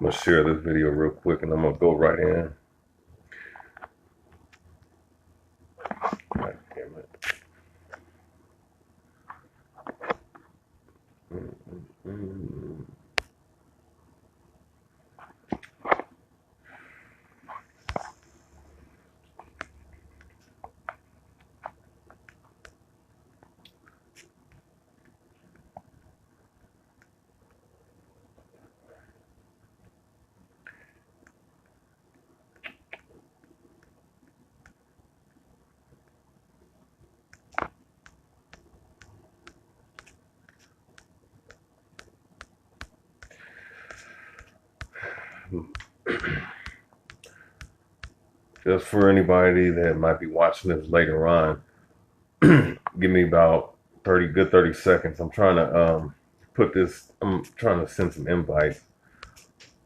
I'm gonna share this video real quick and I'm gonna go right in. God damn it. Just for anybody that might be watching this later on, give me about 30 seconds. I'm trying to I'm trying to send some invites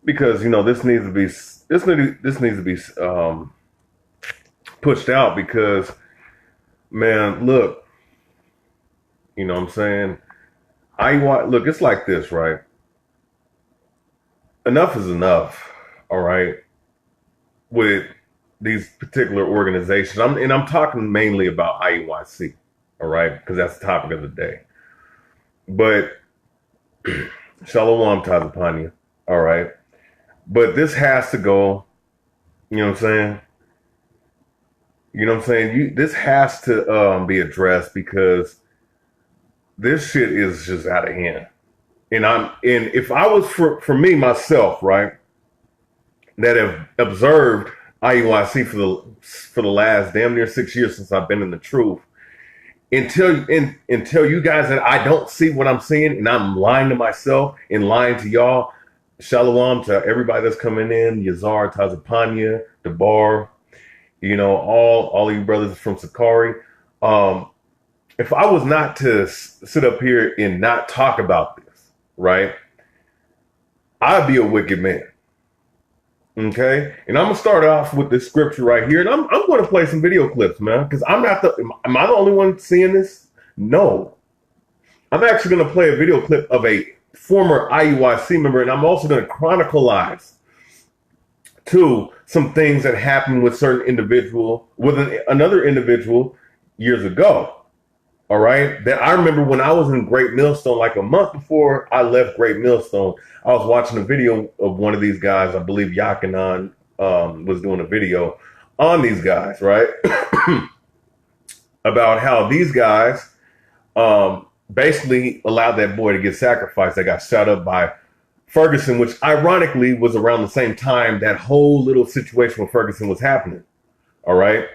because this needs to be pushed out because, man, look, you know what I'm saying? Look, it's like this, right? Enough is enough, all right, with these particular organizations. I'm talking mainly about IUIC, all right, because that's the topic of the day. But Shalom Tazapanya, all right. But this has to go, you know what I'm saying? You know what I'm saying? This has to be addressed because this shit is just out of hand. And if I was for me myself, right, that have observed IUIC for the last damn near 6 years since I've been in the truth, until you guys that I don't see what I'm seeing and I'm lying to myself and lying to y'all. Shalom to everybody that's coming in, Yazar, Tazapanya, Debar, all you brothers from Sakari. If I was not to sit up here and not talk about this, right, I'd be a wicked man. Okay, and I'm gonna start off with this scripture right here, and I'm going to play some video clips, man, because am I the only one seeing this? No, I'm actually going to play a video clip of a former IUIC member, and I'm also going to chronicleize to some things that happened with another individual years ago. All right, that I remember when I was in Great Millstone, like a month before I left Great Millstone, I was watching a video of one of these guys. I believe Yakanan was doing a video on these guys, right? About how these guys basically allowed that boy to get sacrificed that got shot up by Ferguson, which ironically was around the same time that whole little situation with Ferguson was happening. All right.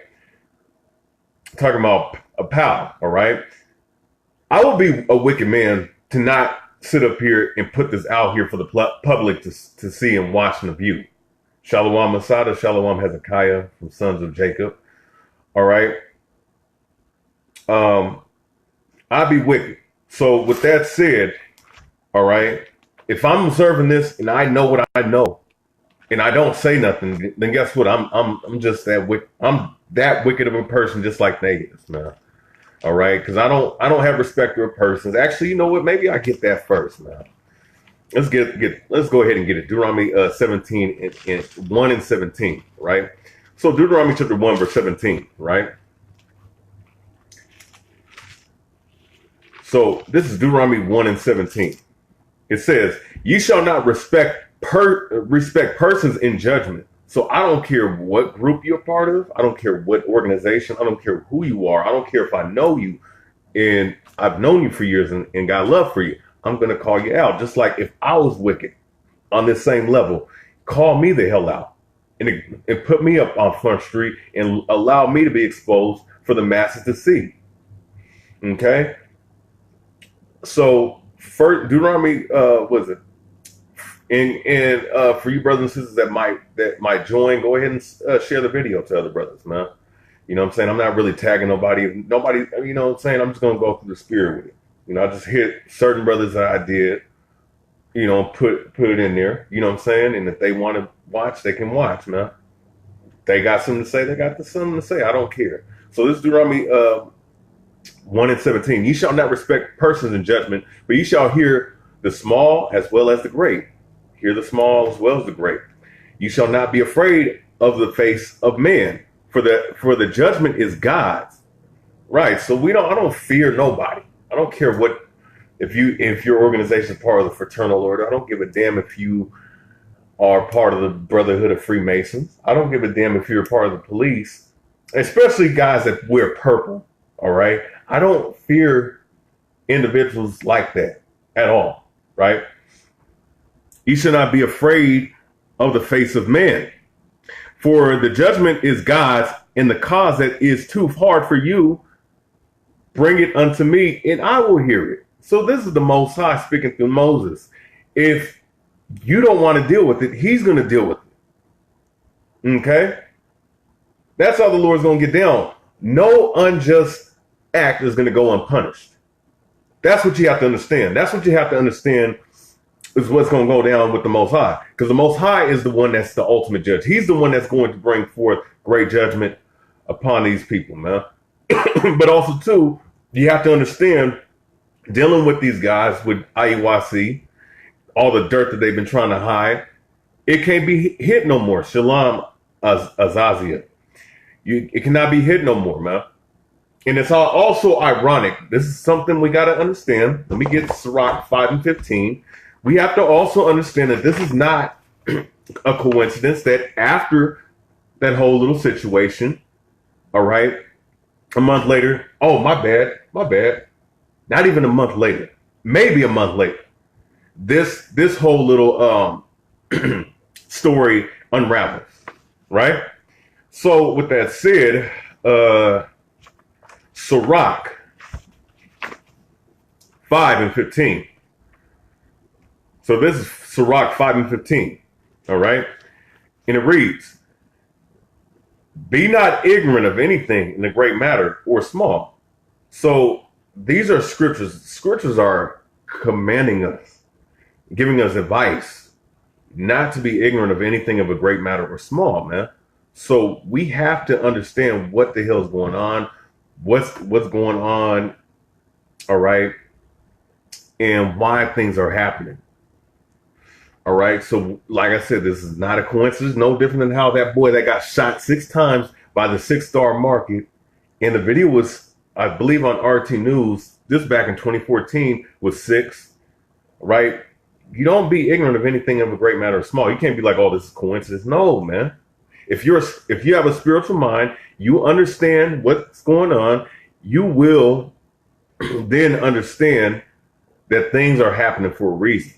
Talking about a pal, all right? I would be a wicked man to not sit up here and put this out here for the public to see and watch and view. Shalom Masada, Shalom Hezekiah from Sons of Jacob, all right? I'd be wicked. So with that said, all right, if I'm observing this and I know what I know and I don't say nothing, then guess what? I'm just that wicked. I'm that wicked of a person, just like they is, man. All right, because I don't have respect for persons. Actually, you know what? Maybe I get that first, man. Let's go ahead and get it. Deuteronomy 17 and 1 and 17, right? So Deuteronomy chapter 1 verse 17, right? So this is Deuteronomy 1 and 17. It says, "You shall not respect persons in judgment." So I don't care what group you're part of. I don't care what organization. I don't care who you are. I don't care if I know you and I've known you for years and got love for you. I'm going to call you out. Just like if I was wicked on this same level, call me the hell out and put me up on Front Street and allow me to be exposed for the masses to see. Okay? So first, Deuteronomy, what is it? And for you brothers and sisters that might join, go ahead and share the video to other brothers, man. You know what I'm saying? I'm not really tagging nobody, you know what I'm saying? I'm just going to go through the spirit with it. I just hit certain brothers that I did, put it in there, you know what I'm saying? And if they want to watch, they can watch, man. They got something to say, they got something to say. I don't care. So this is Deuteronomy 1 and 17. "You shall not respect persons in judgment, but you shall hear the small as well as the great. hear the small as well as the great. You shall not be afraid of the face of man, for the judgment is God's. Right. So I don't fear nobody. I don't care if your organization is part of the fraternal order. I don't give a damn if you are part of the Brotherhood of Freemasons. I don't give a damn if you're part of the police, especially guys that wear purple. All right. I don't fear individuals like that at all. Right. You should not be afraid of the face of man, for the judgment is God's, and the cause that is too hard for you, bring it unto me, and I will hear it. So this is the Most High speaking through Moses. If you don't want to deal with it, he's going to deal with it. Okay? That's how the Lord's going to get down. No unjust act is going to go unpunished. That's what you have to understand. That's what you have to understand is what's going to go down with the Most High. Because the Most High is the one that's the ultimate judge. He's the one that's going to bring forth great judgment upon these people, man. But also, too, you have to understand, dealing with these guys with IUIC, all the dirt that they've been trying to hide, it can't be hid no more. Shalom Azaziah. It cannot be hid no more, man. And it's also ironic. This is something we got to understand. Let me get Sirach 5 and 15. We have to also understand that this is not a coincidence that after that whole little situation, all right, a month later, oh, my bad. Not even a month later, maybe a month later, this whole little story unravels, right? So with that said, Sirach 5 and 15. So this is Sirach 5 and 15, all right? And it reads, be not ignorant of anything in a great matter or small. So these are scriptures. Scriptures are commanding us, giving us advice not to be ignorant of anything of a great matter or small, man. So we have to understand what the hell is going on, what's going on, all right, and why things are happening. All right. So like I said, this is not a coincidence. No different than how that boy that got shot 6 times by the 6-star market. And the video was, I believe, on RT News, this back in 2014, was 6. Right. You don't be ignorant of anything of a great matter or small. You can't be like, oh, this is coincidence. No, man. If you have a spiritual mind, you understand what's going on, you will then understand that things are happening for a reason.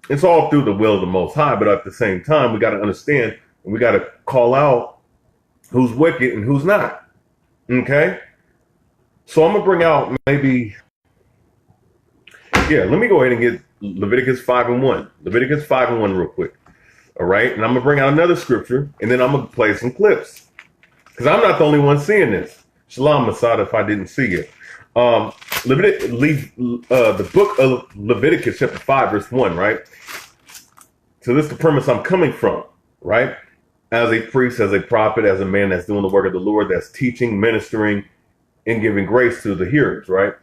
It's all through the will of the Most High, but at the same time, we got to understand and we got to call out who's wicked and who's not. Okay? So I'm going to bring out maybe, let me go ahead and get Leviticus 5 and 1. Leviticus 5 and 1 real quick. All right? And I'm going to bring out another scripture, and then I'm going to play some clips. Because I'm not the only one seeing this. Shalom, Masada, if I didn't see it. The book of Leviticus chapter 5 verse 1, right? So this is the premise I'm coming from, right? As a priest, as a prophet, as a man that's doing the work of the Lord, that's teaching, ministering, and giving grace to the hearers, right?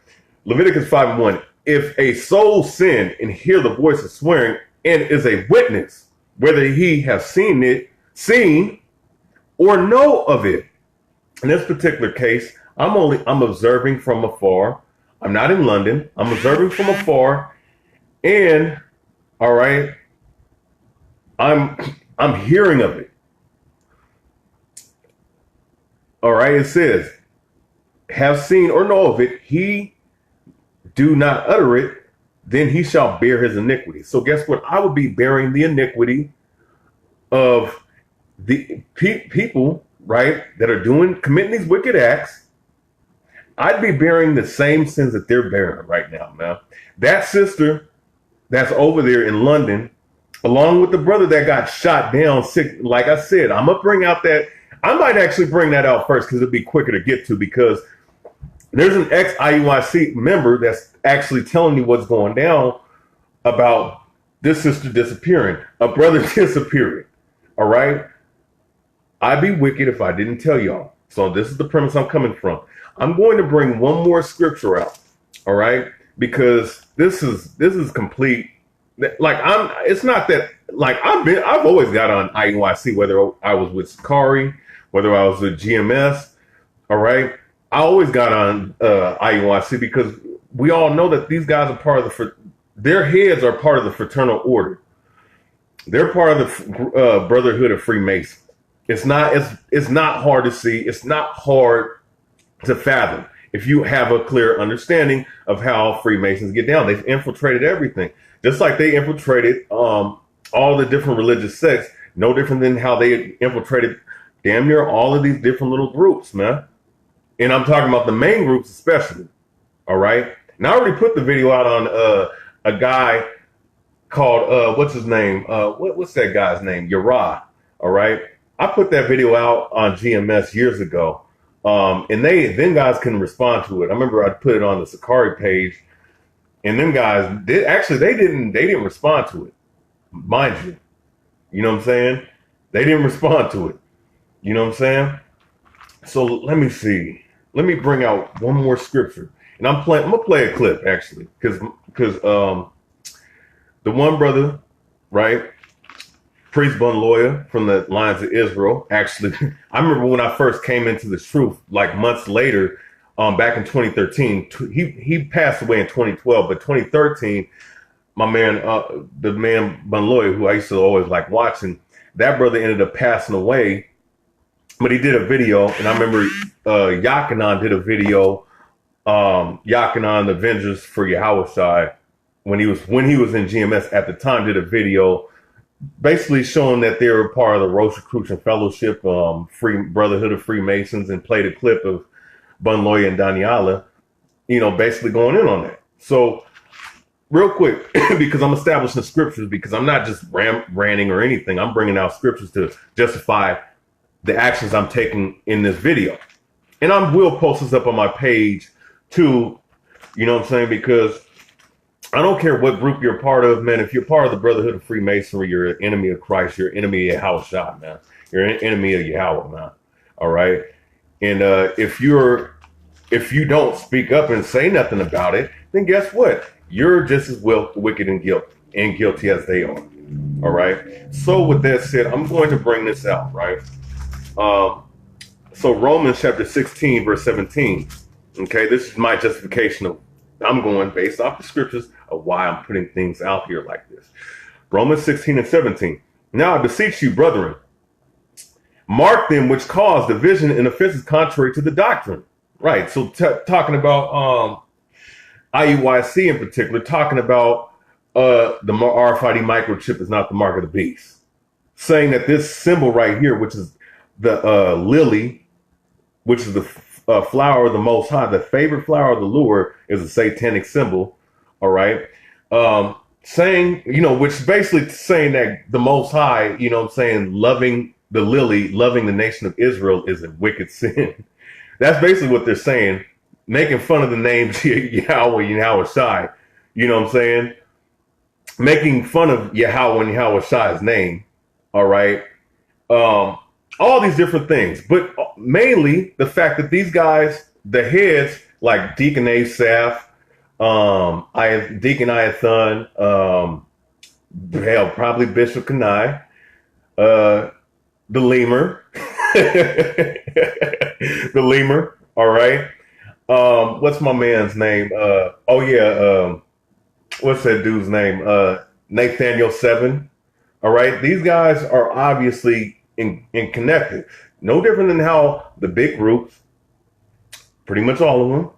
Leviticus 5 and 1. If a soul sin and hear the voice of swearing and is a witness, whether he has seen or know of it. In this particular case, I'm observing from afar. I'm not in London. I'm observing from afar. And, all right, I'm hearing of it. All right, it says, have seen or know of it, he do not utter it, then he shall bear his iniquity. So guess what? I would be bearing the iniquity of the people, right, that are committing these wicked acts. I'd be bearing the same sins that they're bearing right now, man. That sister that's over there in London, along with the brother that got shot down sick, like I said, I'm going to bring out that. I might actually bring that out first because it'll be quicker to get to, because there's an ex-IUIC member that's actually telling me what's going down about this sister disappearing, a brother disappearing. All right? I'd be wicked if I didn't tell y'all. So this is the premise I'm coming from. I'm going to bring one more scripture out, all right? Because this is complete like it's not that, like I've always got on IUIC, whether I was with Sakari, whether I was with GMS. All right. I always got on IUIC because we all know that these guys are part of their heads are part of the fraternal order. They're part of the Brotherhood of Freemasons. It's not hard to see. It's not hard to fathom if you have a clear understanding of how Freemasons get down. They've infiltrated everything, just like they infiltrated all the different religious sects. No different than how they infiltrated damn near all of these different little groups, man. And I'm talking about the main groups especially. All right. And I already put the video out on a guy called what's his name? What's that guy's name? Yara. All right. I put that video out on GMS years ago. And then guys can respond to it. I remember I put it on the Sakari page, and them guys they didn't respond to it, mind you. You know what I'm saying? They didn't respond to it. You know what I'm saying? So let me see. Let me bring out one more scripture, and I'm gonna play a clip actually, because the one brother, right, Priest Bun Lawyer from the Lions of Israel. Actually, I remember when I first came into the truth, like months later, back in 2013. He passed away in 2012, but 2013, my man, the man Bun Lawyer, who I used to always like watching, that brother ended up passing away. But he did a video, and I remember Yakanan did a video, Yakanan, the Avengers for Yahushai, when he was in GMS at the time, did a video basically showing that they were part of the Rosicrucian Fellowship, Free Brotherhood of Freemasons, and played a clip of Bun Lawyer and Daniela, basically going in on that. So real quick, because I'm establishing scriptures, because I'm not just ranting or anything. I'm bringing out scriptures to justify the actions I'm taking in this video. And I will post this up on my page too, you know what I'm saying? Because I don't care what group you're part of, man. If you're part of the Brotherhood of Freemasonry, you're an enemy of Christ. You're an enemy of Yahushua, man. You're an enemy of Yahweh, man. All right. And if you don't speak up and say nothing about it, then guess what? You're just as wicked and guilty as they are. All right. So with that said, I'm going to bring this out, right? So Romans chapter 16, verse 17. Okay, this is my justification of, I'm going based off the scriptures of why I'm putting things out here like this. Romans 16 and 17. Now I beseech you, brethren, mark them which cause division and offenses contrary to the doctrine. Right. So talking about IUIC in particular, talking about the RFID microchip is not the mark of the beast. Saying that this symbol right here, which is the lily, which is the flower of the Most High, the favorite flower of the Lord, is a satanic symbol. All right. Saying, which basically saying that the Most High, loving the lily, loving the nation of Israel is a wicked sin. That's basically what they're saying, making fun of the names Yahweh and Yahushai. You know what I'm saying? Making fun of Yahweh and Yahushai's name. All right. All these different things, but mainly the fact that these guys, the heads like Deacon Asaph, Deacon Iathon, probably Bishop Kanai, the lemur, the lemur. All right. What's my man's name? What's that dude's name? Nathaniel 7. All right. These guys are obviously in connected. No different than how the big groups, pretty much all of them,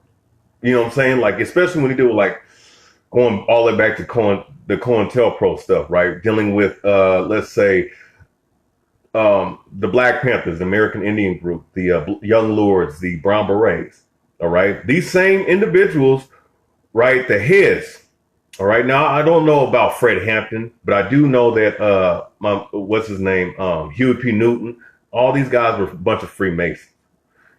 you know what I'm saying? Like, especially when you do like going all the way back to the COINTELPRO stuff, right? Dealing with, let's say, the Black Panthers, the American Indian group, the Young Lords, the Brown Berets. All right. These same individuals, right? The heads. All right. Now, I don't know about Fred Hampton, but I do know that, what's his name? Huey P. Newton. All these guys were a bunch of Freemasons.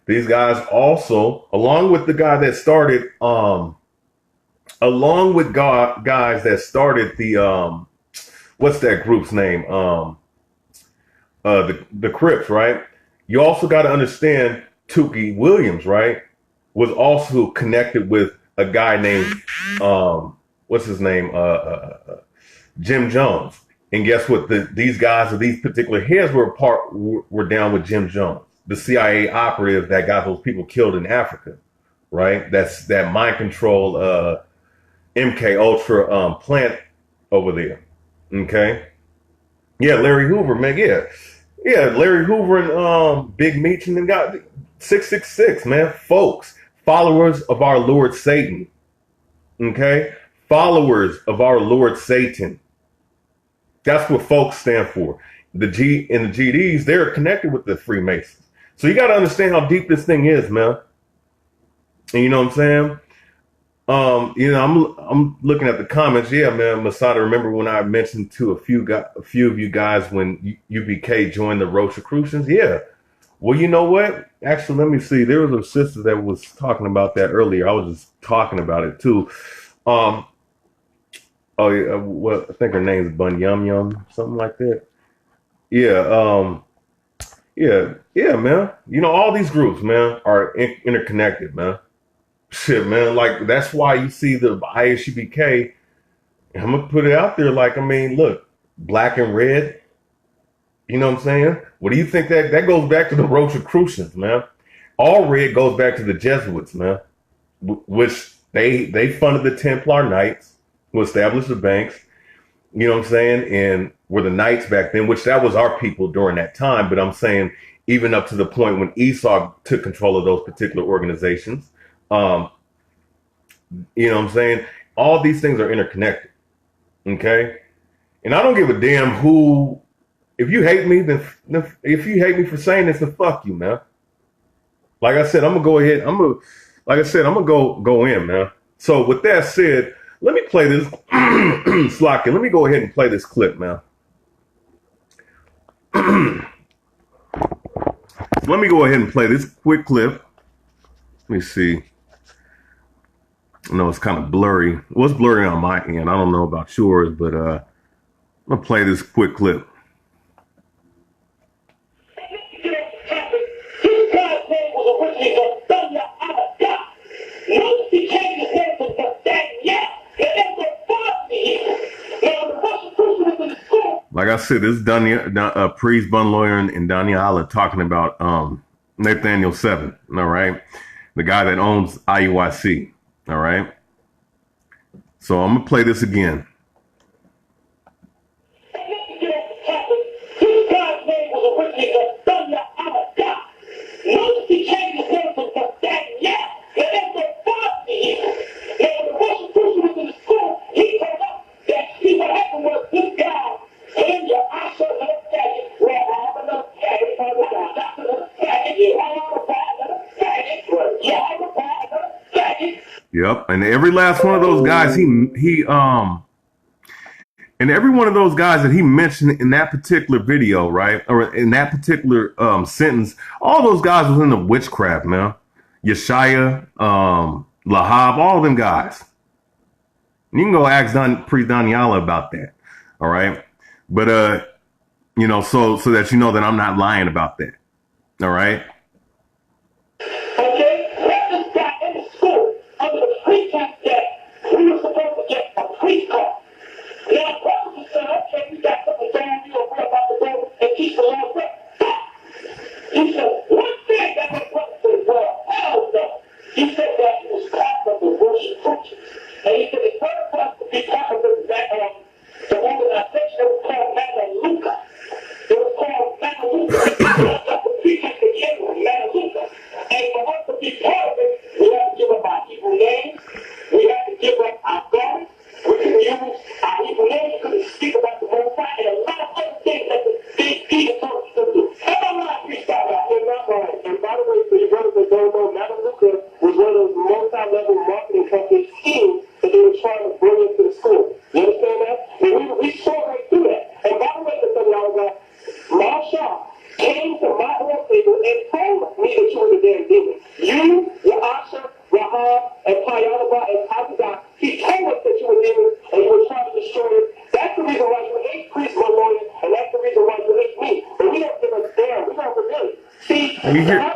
These guys also, along with the guy that started, along with guys that started the, what's that group's name? The Crips, right? You also got to understand Tookie Williams, right? Was also connected with a guy named, what's his name? Jim Jones. And guess what? These guys or these particular heads were down with Jim Jones, the CIA operative that got those people killed in Africa, right? That's that mind control MK Ultra plant over there. Okay. Yeah, Larry Hoover, man. Yeah, Larry Hoover and Big Meech and them got 666, man. Folks, followers of our Lord Satan. Okay? Followers of our Lord Satan. That's what folks stand for. The GDs, they're connected with the Freemasons. So you got to understand how deep this thing is, man. And you know what I'm saying? I'm looking at the comments. Yeah, man, Masada, remember when I mentioned to a few of you guys when UBK joined the Rosicrucians? Yeah. Well, you know what? Actually, let me see. There was a sister that was talking about that earlier. I was just talking about it too. I think her name's Bun Yum Yum, something like that. Yeah. Yeah, man. You know, all these groups, man, are interconnected, man. Shit, man. Like, that's why you see the IUIC. I'm going to put it out there. Like, I mean, look, black and red. You know what I'm saying? What do you think that goes back to the Rosicrucians, man? All red goes back to the Jesuits, man, which they funded the Templar Knights who established the banks. You know what I'm saying? And were the Knights back then, which that was our people during that time. But I'm saying even up to the point when Esau took control of those particular organizations. You know what I'm saying? All these things are interconnected. Okay. And I don't give a damn who, if you hate me, then if you hate me for saying this, then fuck you, man. Like I said, I'm going to go ahead. I'm going to go in, man. So with that said, let me play this. Slocky, let me go ahead and play this clip, man. Let me go ahead and play this quick clip. Let me see. I know it's kind of blurry. Well, it's blurry on my end. I don't know about yours, but I'm going to play this quick clip. Like I said, this is Priest Bun Lawyer and Daniela talking about Nathaniel 7, all right? The guy that owns IUIC, all right? So I'm going to play this again. Yep, and every last one of those guys, and every one of those guys that he mentioned in that particular video, right, or in that particular sentence, all those guys was in the witchcraft, man. Yeshaya, Lahab, all of them guys. You can go ask Priest Daniela about that, all right? But you know, so that you know that I'm not lying about that, all right?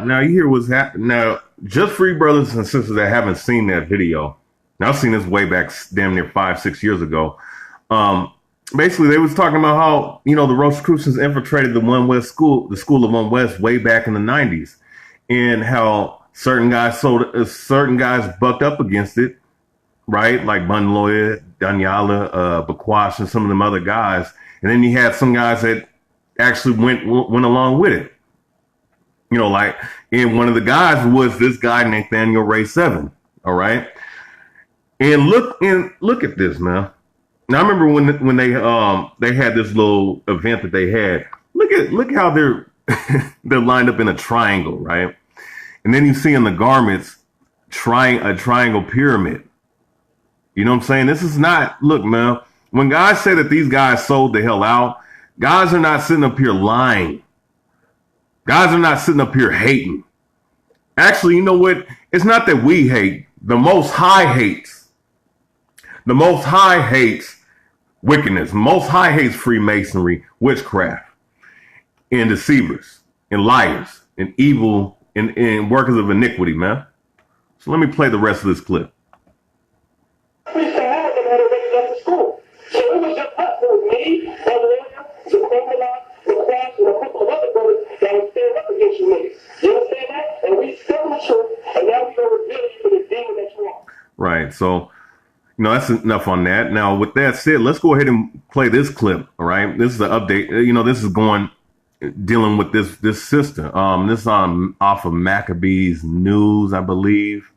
Now you hear what's happening. Now, just for you brothers and sisters that haven't seen that video, now I've seen this way back damn near 5-6 years ago. basically they was talking about how, you know, the Rosicrucians infiltrated the One West school, the School of One West, way back in the 90s, and how certain guys bucked up against it, right? Like Bunloya, Daniela, Bakwash, and some of them other guys. And then you had some guys that actually went along with it. You know, like, and one of the guys was this guy Nathaniel Ray Seven. All right, and look at this, man. Now I remember when they had this little event that they had. Look how they're they're lined up in a triangle, right? And then you see in the garments a triangle pyramid. You know what I'm saying? This is not, look, man, when guys say that these guys sold the hell out, guys are not sitting up here lying. Guys are not sitting up here hating. Actually, you know what? It's not that we hate. The Most High hates. The Most High hates wickedness. The Most High hates Freemasonry, witchcraft, and deceivers, and liars, and evil, and workers of iniquity, man. So let me play the rest of this clip. Right, so, you know, that's enough on that. Now, with that said, let's go ahead and play this clip, all right? This is an update. You know, this is dealing with this sister. This is off of Maccabees News, I believe.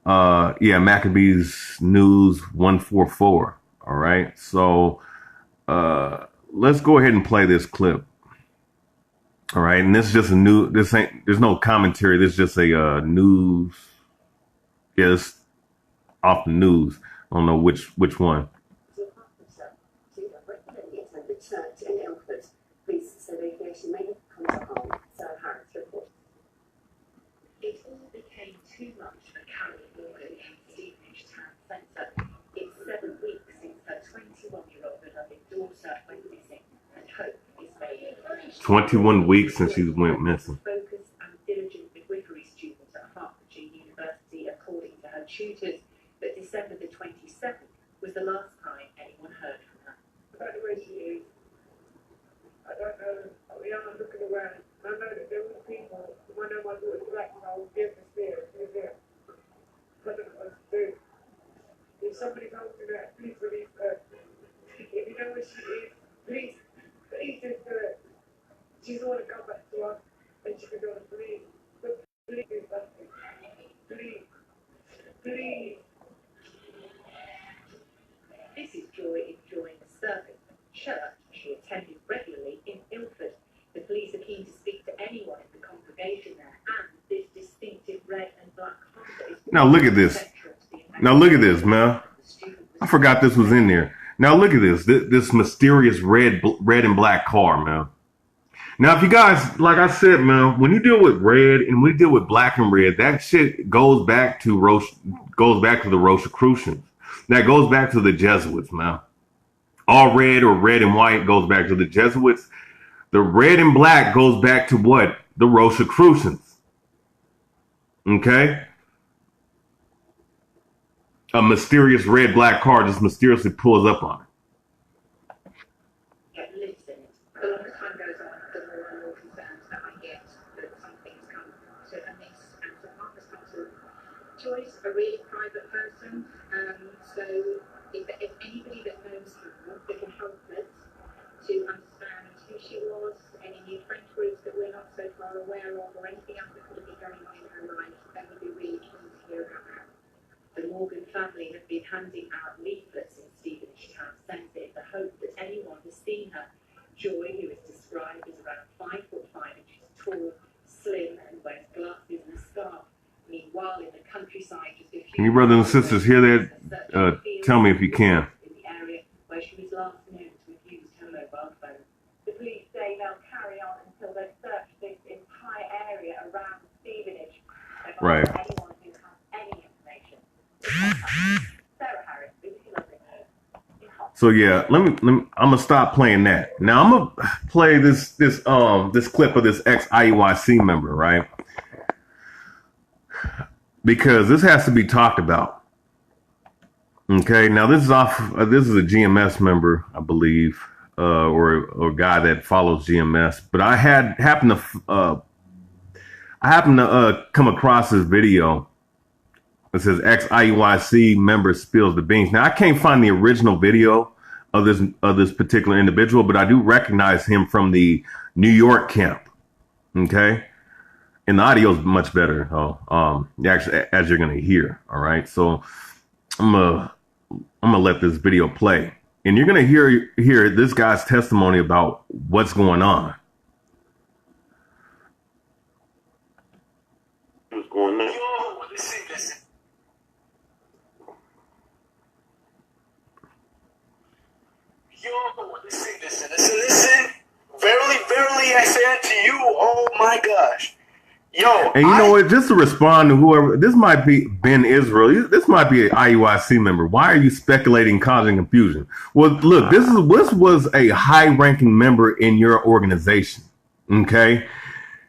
Yeah, Maccabees News 144, all right? So, let's go ahead and play this clip. All right, and this is just there's no commentary. This is just a news. Yes. Off the news. I don't know which one. It all became too much for Carrie Morgan in Stevenage town centre. It's 7 weeks since her 21-year-old beloved daughter went missing, and hope is made. 21 weeks since she went missing. Focused and diligent midwifery student at Hertfordshire University, according to her tutors. But December the 27th was the last time anyone heard from her. About the way she is, I don't know. I mean, I'm looking around. I know that there were people, when I know my daughter's black, I was there for spirit. She was there. I don't know what to do. If somebody comes to that, please release her. If you know where she is, please just do it. She's want to come back to us, and she can go to please. But please do something. Please. Please. This is Joy enjoying the service at church she attended regularly in Ilford. The police are keen to speak to anyone in the congregation there, and this distinctive red and black Honda is... Now look at this. Now look at this, man. I forgot this was in there. Now look at this mysterious red and black car, man. Now, if you guys, like I said, man, when you deal with red and we deal with black and red, that shit goes back to the Rosicrucians. That goes back to the Jesuits, man. All red or red and white goes back to the Jesuits. The red and black goes back to what? The Rosicrucians. Okay? A mysterious red-black car just mysteriously pulls up on it. Joy's a really private person, so if anybody that knows her that can help us to understand who she was, any new friend groups that we're not so far aware of, or anything else that could be going on in her life, then we'd be really keen to hear about her. The Morgan family have been handing out leaflets in Stevenage town centre in the hope that anyone has seen her. Joy, who is described as around 5'5" inches tall, slim, and wears glasses and a scarf. Meanwhile, in the countryside, just a few... Can you brothers and sisters hear that? Tell me if you can. In the area where she was last known to have used her mobile phone. The police say they'll carry on until they've searched this entire area around Stevenage. Right. Anyone who has any information. Sarah Harris, if you love it. So yeah, let me. I'm gonna stop playing that. Now I'm gonna play this clip of this ex-IUIC member, right? Because this has to be talked about. Okay, now this is off. This is a GMS member, I believe, or a guy that follows GMS. But I happened to come across this video. It says ex IUIC member spills the beans. Now I can't find the original video of this particular individual, but I do recognize him from the New York camp. Okay, and the audio is much better. Actually, as you're gonna hear. All right, so I'm gonna let this video play, and you're gonna hear this guy's testimony about what's going on. What's going on? Yo, listen. Yo, listen. Verily, I say unto you, oh my gosh. Yo, And you know what? Just to respond to whoever, this might be Ben Israel. This might be an IUIC member. Why are you speculating, causing confusion? Well, look, this was a high-ranking member in your organization. Okay,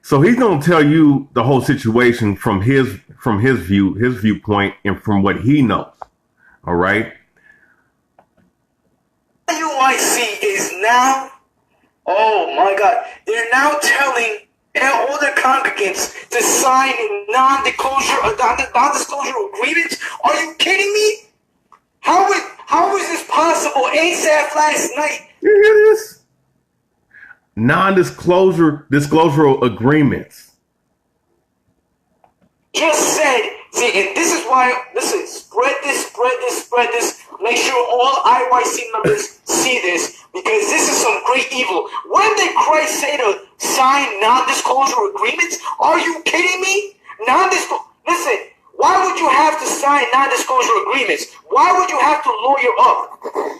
so he's going to tell you the whole situation from his viewpoint, and from what he knows. All right. IUIC is now, oh my God, they're now telling all their congregants to sign non-disclosure agreements. Are you kidding me? How is this possible? ASAP last night. You hear this? Non-disclosure agreements. Just said, see, and this is why, listen, spread this. Make sure all IYC members see this, because this is some great evil. When did Christ say to sign non-disclosure agreements? Are you kidding me? Listen, why would you have to sign non-disclosure agreements? Why would you have to lawyer up?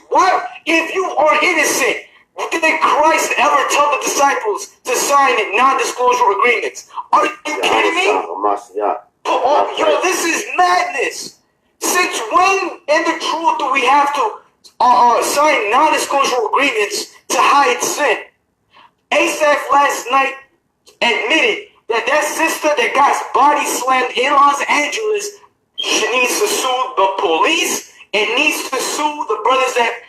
Why, if you are innocent, did Christ ever tell the disciples to sign non-disclosure agreements? Are you kidding me? Yo, this is madness. Since when, in the truth, do we have to sign non-disclosure agreements to hide sin? Asaph last night admitted that sister that got body slammed in Los Angeles, she needs to sue the police and needs to sue the brothers that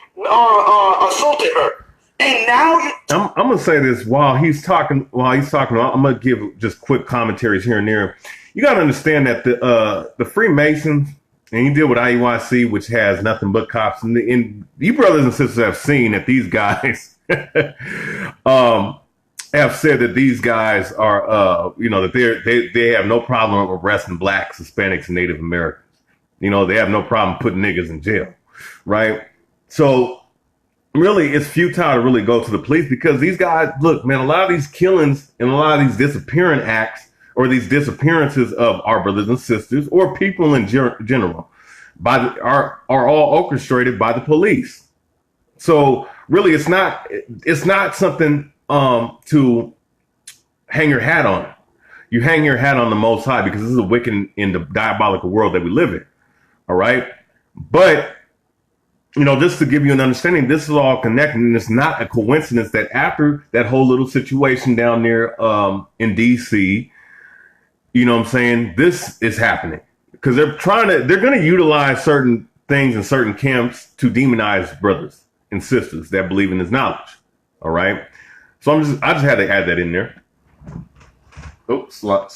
assaulted her. And now I'm gonna say this while he's talking. I'm gonna give just quick commentaries here and there. You gotta understand that the Freemasons, and you deal with IUIC, which has nothing but cops, and you brothers and sisters have seen that these guys have said that these guys are, that they have no problem arresting blacks, Hispanics, and Native Americans. They have no problem putting niggas in jail, right? So really, it's futile to really go to the police, because these guys, look, man, a lot of these killings and a lot of these disappearing acts, or these disappearances of our brothers and sisters, or people in general, are all orchestrated by the police. So really, it's not something to hang your hat on. You hang your hat on the Most High, because this is a wicked and the diabolical world that we live in. All right, but just to give you an understanding, this is all connected, and it's not a coincidence that after that whole little situation down there in DC, this is happening, because they're going to utilize certain things in certain camps to demonize brothers and sisters that believe in this knowledge. All right. So I just had to add that in there. Oh, slack.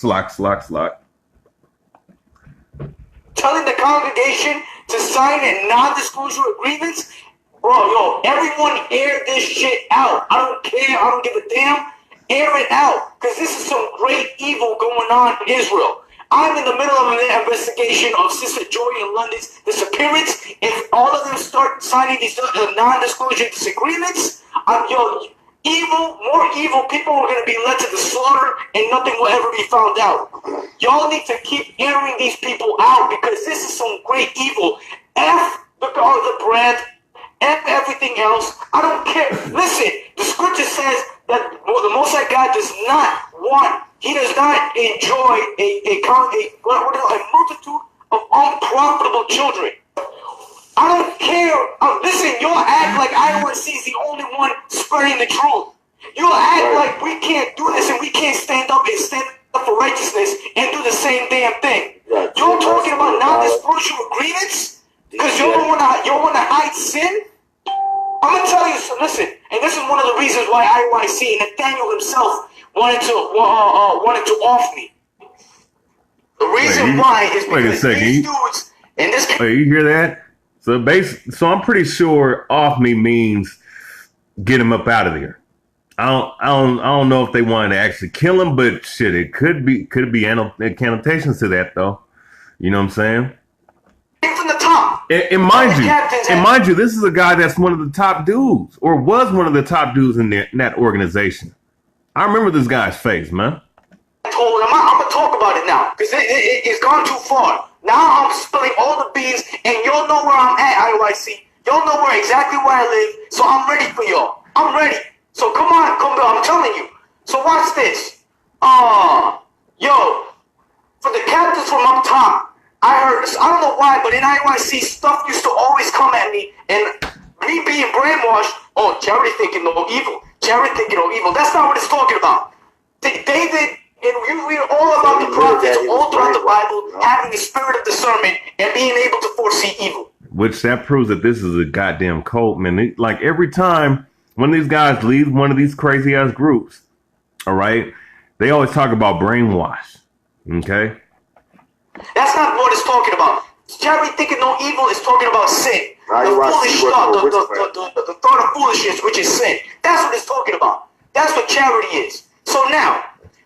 Telling the congregation to sign a non-disclosure agreements, bro, everyone air this shit out. I don't care. I don't give a damn. Air it out, because this is some great evil going on in Israel. I'm in the middle of an investigation of Sister Joy in London's disappearance. If all of them start signing these non-disclosure disagreements, more evil people are going to be led to the slaughter, and nothing will ever be found out. Y'all need to keep airing these people out, because this is some great evil. F the brand, F everything else. I don't care. Listen, the scripture says that the Most High God does not enjoy a multitude of unprofitable children. I don't care. Listen, you'll act like IUIC is the only one spreading the truth. You'll act like we can't do this, and we can't stand up for righteousness and do the same damn thing. You're talking about non-disclosure agreements? Because you don't want to hide sin. I'm gonna tell you. So listen, and this is one of the reasons why IUIC and Nathaniel himself wanted to off me. The reason why is because these dudes in this. Wait, you hear that? So I'm pretty sure off me means get him up out of there. I don't know if they wanted to actually kill him, but shit, it could be connotations to that though. You know what I'm saying? From the top. And mind you, this is a guy that's one of the top dudes, or was one of the top dudes in that organization. I remember this guy's face, man. I'm gonna talk about it now because it's gone too far. Now I'm spilling all the beans, and y'all know where I'm at, IUIC. Y'all know exactly where I live, so I'm ready for y'all. I'm ready. So come on, I'm telling you. So watch this. Yo, for the captains from up top, I heard, I don't know why, but in IUIC, stuff used to always come at me, and me being brainwashed, oh, charity thinking no evil. Charity thinking no evil. That's not what it's talking about. David, and you read all about the prophets all throughout the Bible, having the spirit of discernment and being able to foresee evil. Which that proves that this is a goddamn cult, man. Like every time one of these guys leaves one of these crazy ass groups, all right, they always talk about brainwash. Okay? That's not what it's talking about. Charity thinking no evil is talking about sin. The foolish thought, the thought of foolishness, which is sin. That's what it's talking about. That's what charity is. So now,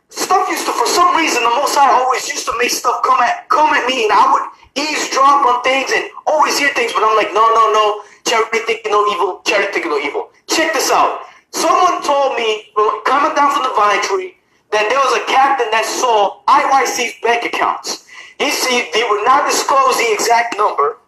stuff used to, for some reason, the Most High always used to make stuff come at me, and I would eavesdrop on things and always hear things, but I'm like, no. Charity thinking no evil. Charity thinking no evil. Check this out. Someone told me, coming down from the vine tree, that there was a captain that saw IUIC's bank accounts. He would not disclose the exact number,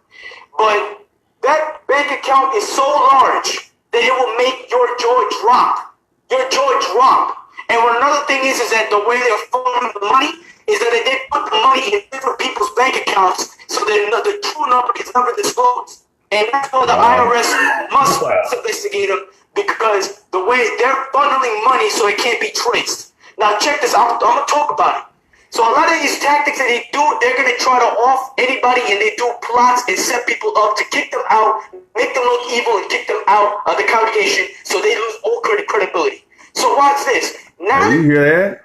but that bank account is so large that it will make your jaw drop. Your jaw drop. And another thing is that the way they're following the money is that they put the money in different people's bank accounts so that the true number is never disclosed. And that's why the IRS must investigate them, because the way they're funneling money so it can't be traced. Now check this out. I'm going to talk about it. So a lot of these tactics that they do, they're going to try to off anybody, and they do plots and set people up to kick them out, make them look evil, and kick them out of the congregation so they lose all credibility. So watch this. Now you hear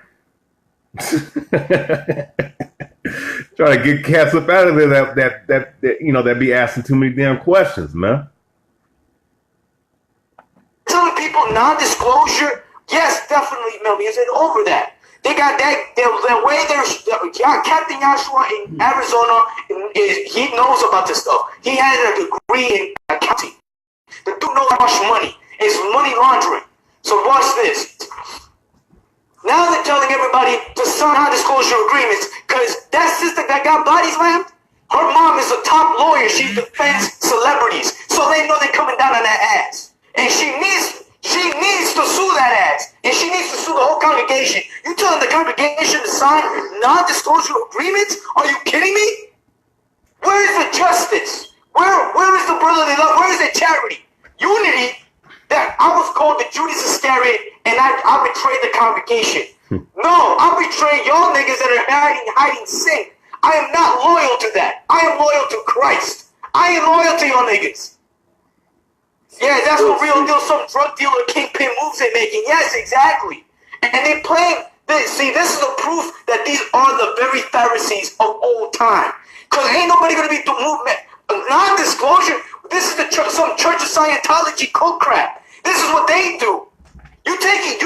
that? Try to get cats up out of there that be asking too many damn questions, man. Telling people non-disclosure, yes, definitely, millions, and over that. They got that, the way Captain Joshua in Arizona, he knows about this stuff. He has a degree in accounting. The dude knows how much money. It's money laundering. So watch this. Now they're telling everybody to sign non-disclosure agreements, because that sister that got body slammed, her mom is a top lawyer. She defends celebrities. So they know they're coming down on that ass. And she needs to sue that ass. And she needs to sue the whole congregation. You telling the congregation to sign non-disclosure agreements? Are you kidding me? Where is the justice? Where is the brotherly love? Where is the charity? Unity. That I was called the Judas Iscariot, and I betrayed the congregation. No, I betrayed y'all niggas that are hiding sin. I am not loyal to that. I am loyal to Christ. I am loyal to y'all niggas. Yeah, that's what real deal, some drug dealer kingpin moves they're making. Yes, exactly. And they play this. See, this is a proof that these are the very Pharisees of old time. Because ain't nobody going to be the movement. Non-disclosure, this is some Church of Scientology cult crap. This is what they do. You're taking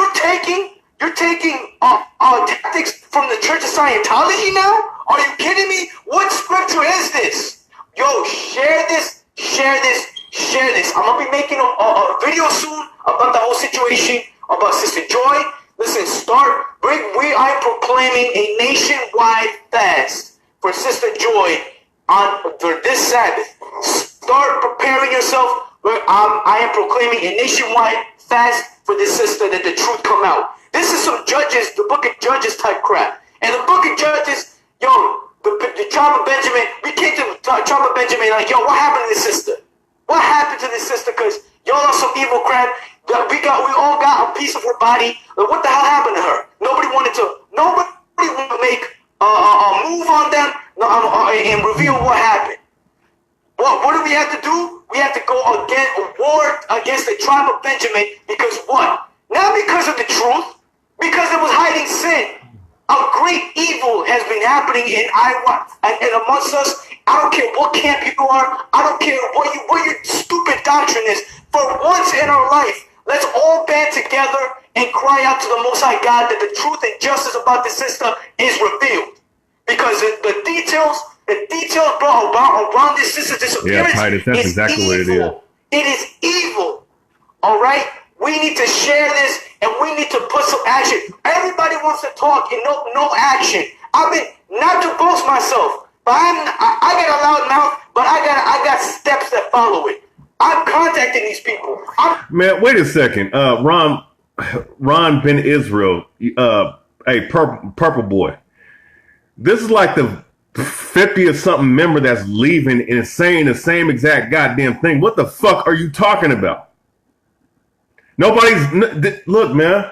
tactics from the Church of Scientology now? Are you kidding me? What scripture is this? Yo, share this. I'm gonna be making a video soon about the whole situation, about Sister Joy. Listen, I am proclaiming a nationwide fast for Sister Joy for this Sabbath. Start preparing yourself. I am proclaiming a nationwide fast for this sister, that the truth come out. This is some Judges, the book of Judges type crap. And the book of Judges, yo, the tribe of Benjamin, we came to the tribe of Benjamin like, yo, what happened to this sister? What happened to this sister? Because y'all are some evil crap. We all got a piece of her body. What the hell happened to her? Nobody wanted to make a move on them and reveal what happened. What do we have to do? We have to go against war against the tribe of Benjamin because what? Not because of the truth, because it was hiding sin. A great evil has been happening in Iowa and amongst us. I don't care what camp you are. I don't care what your stupid doctrine is. For once in our life, let's all band together and cry out to the Most High God that the truth and justice about the system is revealed. Because the details, bro, around this sister disappearance that's exactly evil. what it is. It is evil. All right? We need to share this and we need to put some action. Everybody wants to talk and no action. I've been, not to boast myself, but I got a loud mouth, but I got steps that follow it. I'm contacting these people. Man, wait a second. Ron Ben Israel, hey, purple boy. This is like the 50 or something member that's leaving and saying the same exact goddamn thing. What the fuck are you talking about? Look, man.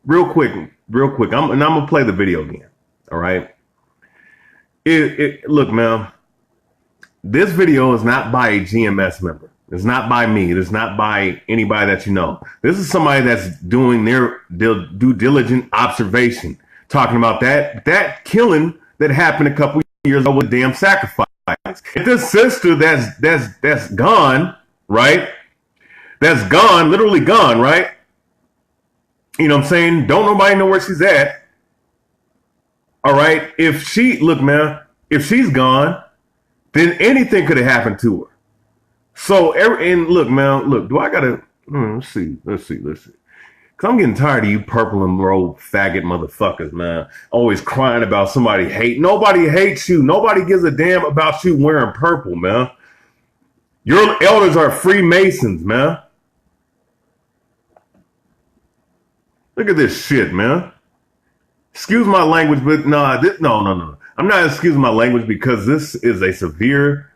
Real quick. I'm gonna play the video again. All right. Look, man. This video is not by a GMS member. It's not by me. It's not by anybody that you know. This is somebody that's doing their due diligent observation, talking about that killing that happened a couple years ago with damn sacrifice. If this sister that's gone, right? That's gone, literally gone, right? You know what I'm saying? Don't nobody know where she's at. All right. If she's gone, then anything could have happened to her. So, and look, man, do I gotta, let's see. Cause I'm getting tired of you purple and robe faggot motherfuckers, man. Always crying about somebody hate. Nobody hates you. Nobody gives a damn about you wearing purple, man. Your elders are Freemasons, man. Look at this shit, man. Excuse my language, but no. I'm not excusing my language because this is severe,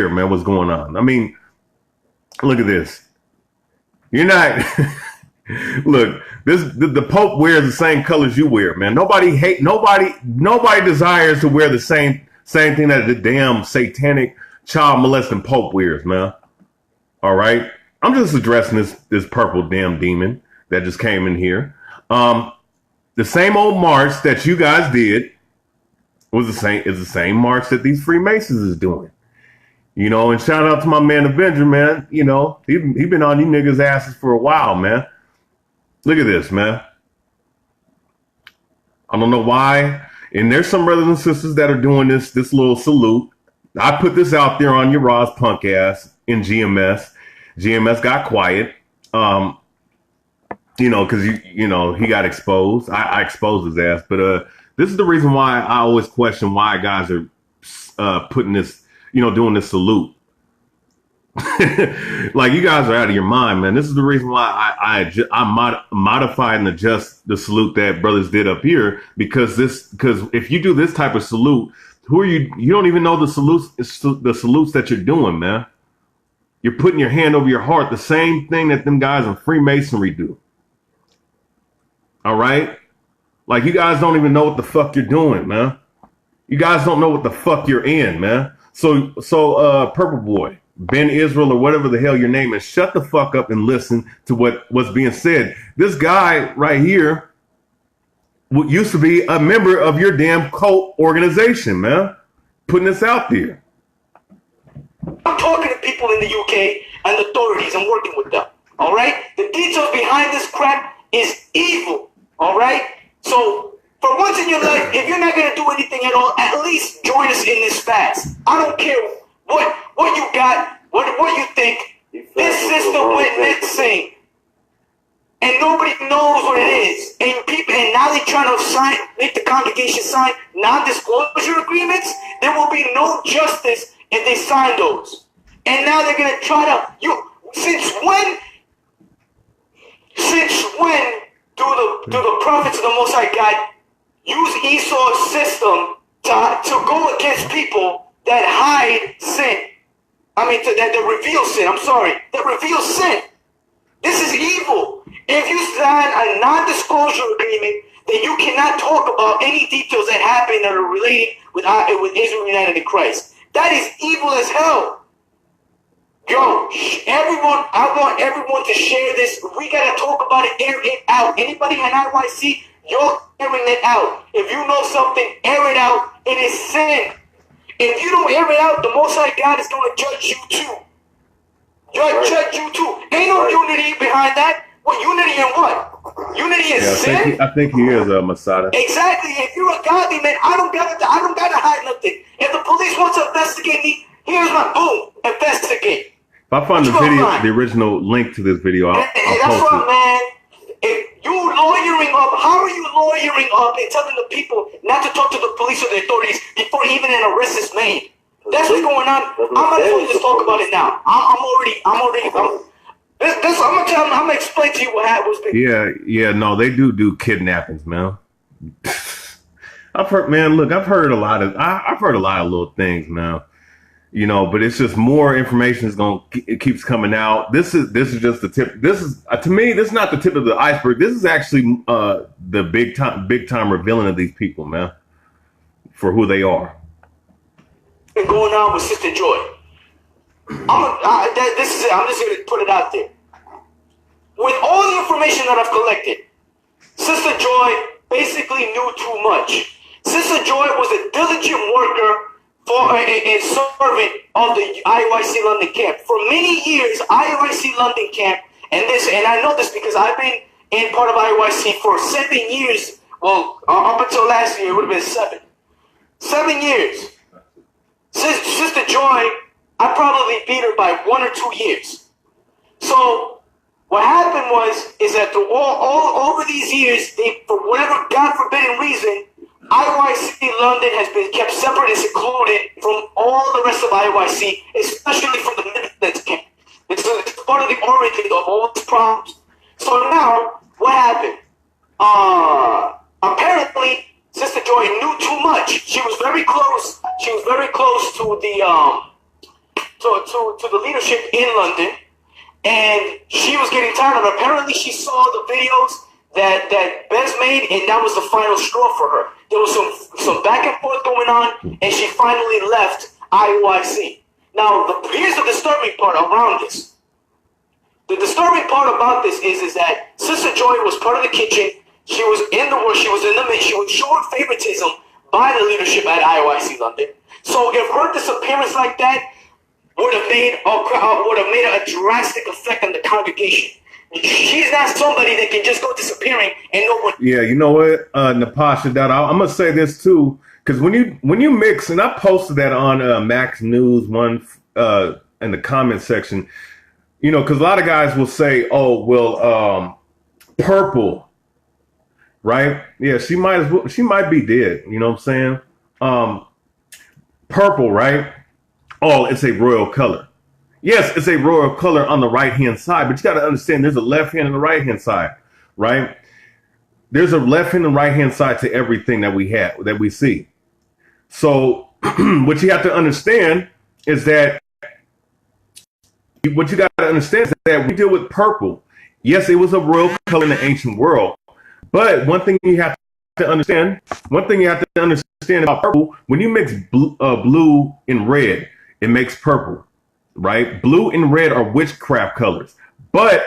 man, what's going on. I mean, look at this. You're not, look, the Pope wears the same colors you wear, man. Nobody desires to wear the same thing that the damn satanic child molesting Pope wears, man. All right. I'm just addressing this purple damn demon that just came in here. The same old march that you guys did is the same march that these Freemasons is doing. You know, and shout out to my man Avenger, man. You know, he been on you niggas' asses for a while, man. Look at this, man. I don't know why. And there's some brothers and sisters that are doing this little salute. I put this out there on your Roz punk ass in GMS. GMS got quiet. You know, because you know he got exposed. I exposed his ass. But this is the reason why I always question why guys are putting this, you know, doing this salute. Like, you guys are out of your mind, man. This is the reason why I modified and adjust the salute that brothers did up here, because if you do this type of salute, who are you? You don't even know the salutes that you're doing, man. You're putting your hand over your heart, the same thing that them guys in Freemasonry do. All right? Like, you guys don't even know what the fuck you're doing, man. You guys don't know what the fuck you're in, man. So Purple Boy, Ben Israel, or whatever the hell your name is, shut the fuck up and listen to what's being said. This guy right here used to be a member of your damn cult organization, man. Putting this out there. I'm talking to people in the UK and authorities. I'm working with them. All right? The details behind this crap is evil. All right? So, for once in your life, if you're not going to do anything at all, at least join us in this fast. I don't care what you got, what you think. This system went missing, and nobody knows what it is. And now they're trying to make the congregation sign non-disclosure agreements. There will be no justice if they sign those. And now they're going to try to... Since when do the prophets of the Most High God use Esau's system to go against people that hide sin? That reveal sin. I'm sorry. That reveal sin. This is evil. If you sign a non-disclosure agreement then you cannot talk about any details that happen that are related with Israel United in Christ. That is evil as hell. Yo, everyone, I want everyone to share this. We gotta talk about it, air it out. Anybody in IUIC, you're airing it out. If you know something, air it out. It is sin. If you don't air it out, the Most High God is gonna judge you too. Judge you too. Ain't no unity behind that. What unity in what? Unity in sin? I think he is a Masada. Exactly. If you're a godly man, I don't gotta hide nothing. If the police want to investigate me, here's my boom. Investigate. If I find the original link to this video, I'll that's post right, man. If you lawyering up, how are you lawyering up and telling the people not to talk to the police or the authorities before even an arrest is made? That's what's going on. I'm gonna just talk about it now. I'm gonna explain to you what happened. Yeah, no, they do kidnappings, man. I've heard a lot of little things, man. You know, but it's just more information it keeps coming out. This is just the tip. This is to me, this is not the tip of the iceberg. This is actually the big time revealing of these people, man, for who they are. Going on with Sister Joy. This is it. I'm just gonna put it out there. With all the information that I've collected, Sister Joy basically knew too much. Sister Joy was a diligent worker for a servant of the IUIC London camp. For many years, IUIC London camp, and I know this because I've been in part of IUIC for 7 years. Well, up until last year, it would have been 7. 7 years. Sister Joy, I probably beat her by 1 or 2 years. So what happened is that through all over these years, for whatever God forbidden reason, IUIC London has been kept separate and secluded from all the rest of IUIC, especially from the Midlands camp. It's part of the origin of all these problems. So now, what happened? Apparently, Sister Joy knew too much. She was very close. She was very close to the to the leadership in London, and she was getting tired of it. Apparently, she saw the videos that Bez made, and that was the final straw for her. There was some back and forth going on, and she finally left IUIC. Now, here's the disturbing part around this. The disturbing part about this is that Sister Joy was part of the kitchen. She was in the work. She was in the midst. She was showing favoritism by the leadership at IUIC London. So if her disappearance like that would have made a drastic effect on the congregation. She's not somebody that can just go disappearing and no one. Yeah, you know what, Napasha, that I'm gonna say this too, because when you mix, and I posted that on Max News in the comment section, you know, because a lot of guys will say, "Oh, well, purple, right? Yeah, she might be dead. You know what I'm saying? Purple, right? Oh, it's a royal color. Yes, it's a royal color on the right-hand side, but you got to understand there's a left hand and a right-hand side, right? There's a left hand and right-hand side to everything that we see. So what you have to understand is that we deal with purple. Yes, it was a royal color in the ancient world, but one thing you have to understand about purple, when you mix blue and red, it makes purple. Right? Blue and red are witchcraft colors, but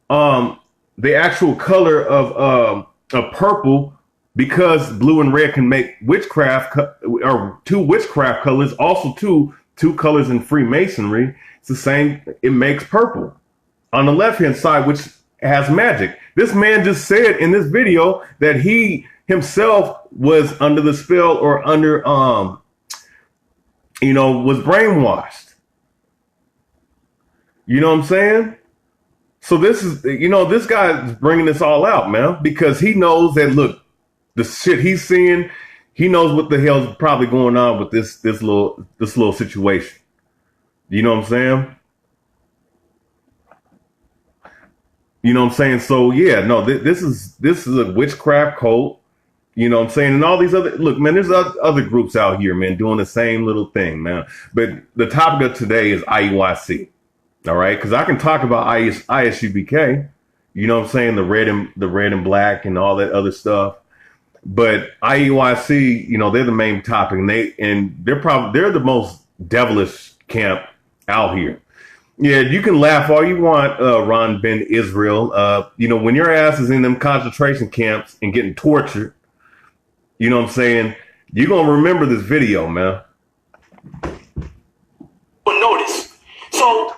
the actual color of purple, because blue and red can make witchcraft or 2 witchcraft colors, also two colors in Freemasonry. It's the same. It makes purple on the left hand side, which has magic. This man just said in this video that he himself was under the spell or under was brainwashed. You know what I'm saying? So this is, this guy is bringing this all out, man, because he knows that, look, the shit he's seeing, he knows what the hell's probably going on with this little situation. You know what I'm saying? You know what I'm saying? So yeah, no, this is a witchcraft cult. You know what I'm saying? And all these look, man, there's other groups out here, man, doing the same little thing, man. But the topic of today is IUIC. All right, because I can talk about ISUBK, you know what I'm saying, the red and black and all that other stuff. But IUIC, you know, they're the main topic, and they're the most devilish camp out here. Yeah, you can laugh all you want, Ron Ben Israel. You know, when your ass is in them concentration camps and getting tortured, you know what I'm saying? You're gonna remember this video, man. But notice, so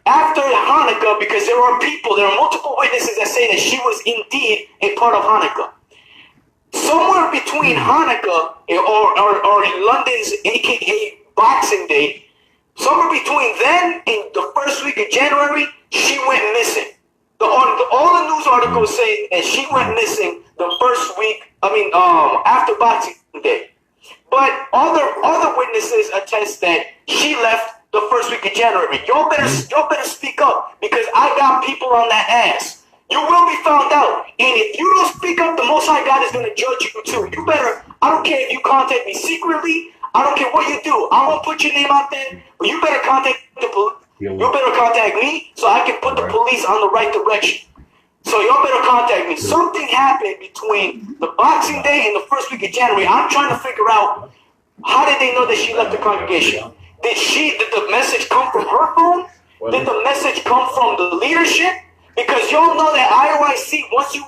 after Hanukkah, because there are multiple witnesses that say that she was indeed a part of Hanukkah. Somewhere between Hanukkah or London's AKA Boxing Day, somewhere between then and the first week of January, she went missing. All the news articles say that she went missing the first week, after Boxing Day. But other witnesses attest that she left the first week of January. Y'all better speak up, because I got people on that ass. You will be found out. And if you don't speak up, the Most High God is going to judge you too. You better, I don't care if you contact me secretly, I don't care what you do. I won't put your name out there, but you better contact the police. You better contact me so I can put the police on the right direction. So y'all better contact me. Something happened between the Boxing Day and the first week of January. I'm trying to figure out, how did they know that she left the congregation? Did the message come from her phone? Did the message come from the leadership? Because y'all know that IUIC, once you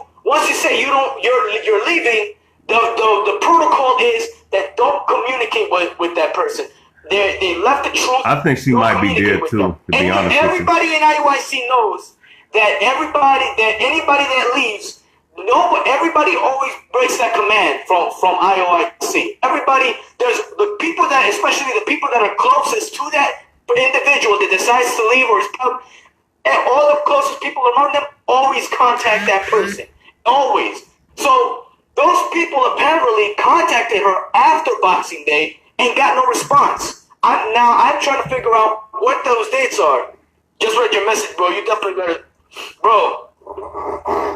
say you're leaving, the protocol is that don't communicate with that person. They left the truth. I think she might be dead too, to be honest with you. Everybody in IUIC knows that anybody that leaves, everybody always breaks that command from IUIC. Everybody, there's the people that, especially the people that are closest to that individual that decides to leave, and all the closest people around them always contact that person. Always. So those people apparently contacted her after Boxing Day and got no response. I'm trying to figure out what those dates are. Just read your message, bro. You definitely better, bro.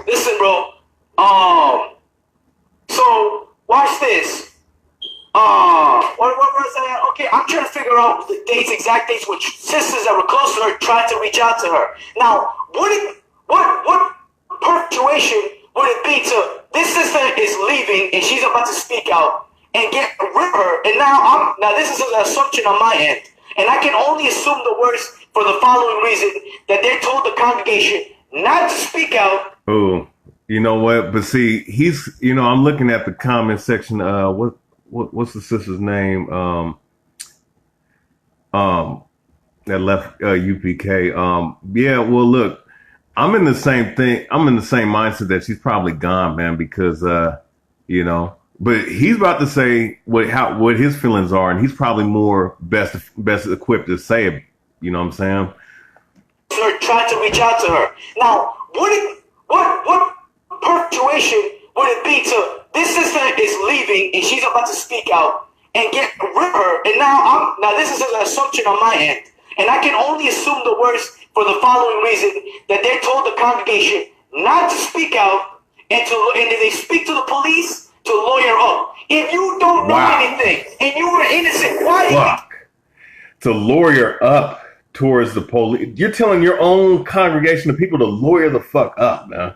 Listen, bro. So watch this. What was that? Okay, I'm trying to figure out the dates, exact dates, which sisters that were close to her tried to reach out to her. Now, what perpetuation would it be to this sister is leaving and she's about to speak out and get rid of her? And now this is an assumption on my end, and I can only assume the worst for the following reason: that they told the congregation not to speak out. Oh, you know what? But see, I'm looking at the comment section. What's the sister's name? That left UPK. Yeah. Well, look, I'm in the same thing. I'm in the same mindset that she's probably gone, man, because But he's about to say what his feelings are, and he's probably more best equipped to say it. You know what I'm saying? They're trying to reach out to her. Now, what perpetuation would it be to this sister is leaving and she's about to speak out and get rid of her? And now this is an assumption on my end, and I can only assume the worst for the following reason: that they told the congregation not to speak out and they speak to the police to lawyer up. If you don't know anything and you were innocent, why? To lawyer up towards the police. You're telling your own congregation of people to lawyer the fuck up, man.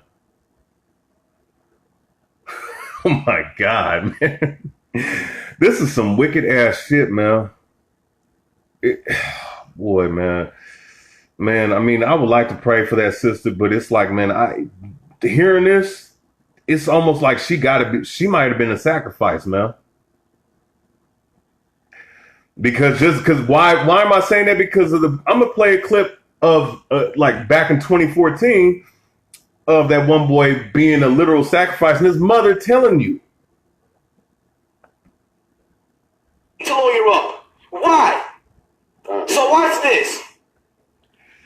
Oh my God, man. This is some wicked ass shit, man. Boy, man. Man, I mean, I would like to pray for that sister, but it's like, man, hearing this, it's almost like she might have been a sacrifice, man. Because why am I saying that? Because I'm gonna play a clip of like back in 2014 of that one boy being a literal sacrifice and his mother telling you to lawyer up. Why? So watch this.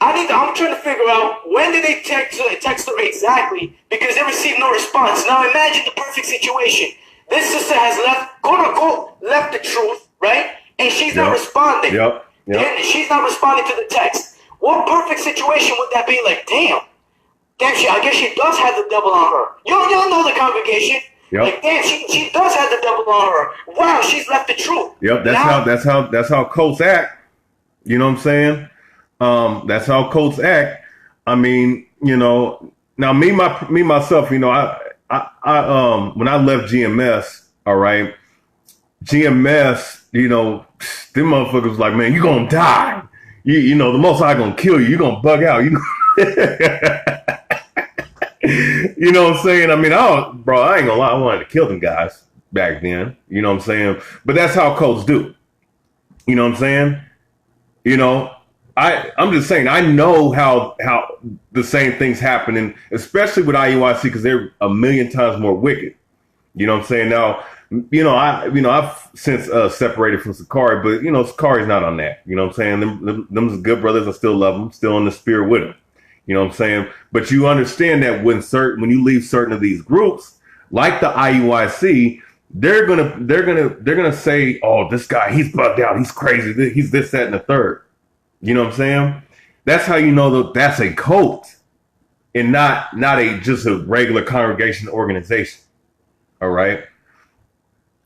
I'm trying to figure out when did they text her exactly, because they received no response. Now imagine the perfect situation. This sister has left the truth, right? And she's not responding. Yep. And she's not responding to the text. What perfect situation would that be? Like, damn, I guess she does have the devil on her. Y'all know the congregation. Yep. Like, damn, she does have the devil on her. Wow, she's left the truth. Yep. That's how cults act. You know what I'm saying? That's how cults act. I mean, now me myself, when I left GMS, all right, GMS, you know, them motherfuckers was like, man, you gonna die. You know, the Most High gonna kill you. You gonna bug out. You know? You know what I'm saying? I mean, I ain't gonna lie, I wanted to kill them guys back then. You know what I'm saying? But that's how cults do. You know what I'm saying? You know, I'm just saying, I know how the same things happen, and especially with IUIC, because they're a million times more wicked. You know what I'm saying? Now, I've since separated from Sakari, but you know, Sakari's not on that. You know what I'm saying? Them's good brothers. I still love them. Still in the spirit with them. You know what I'm saying? But you understand that when you leave certain of these groups, like the IUIC, they're gonna say, oh, this guy, he's bugged out. He's crazy. He's this, that, and the third. You know what I'm saying? That's how you know that that's a cult and not just a regular congregation organization. All right.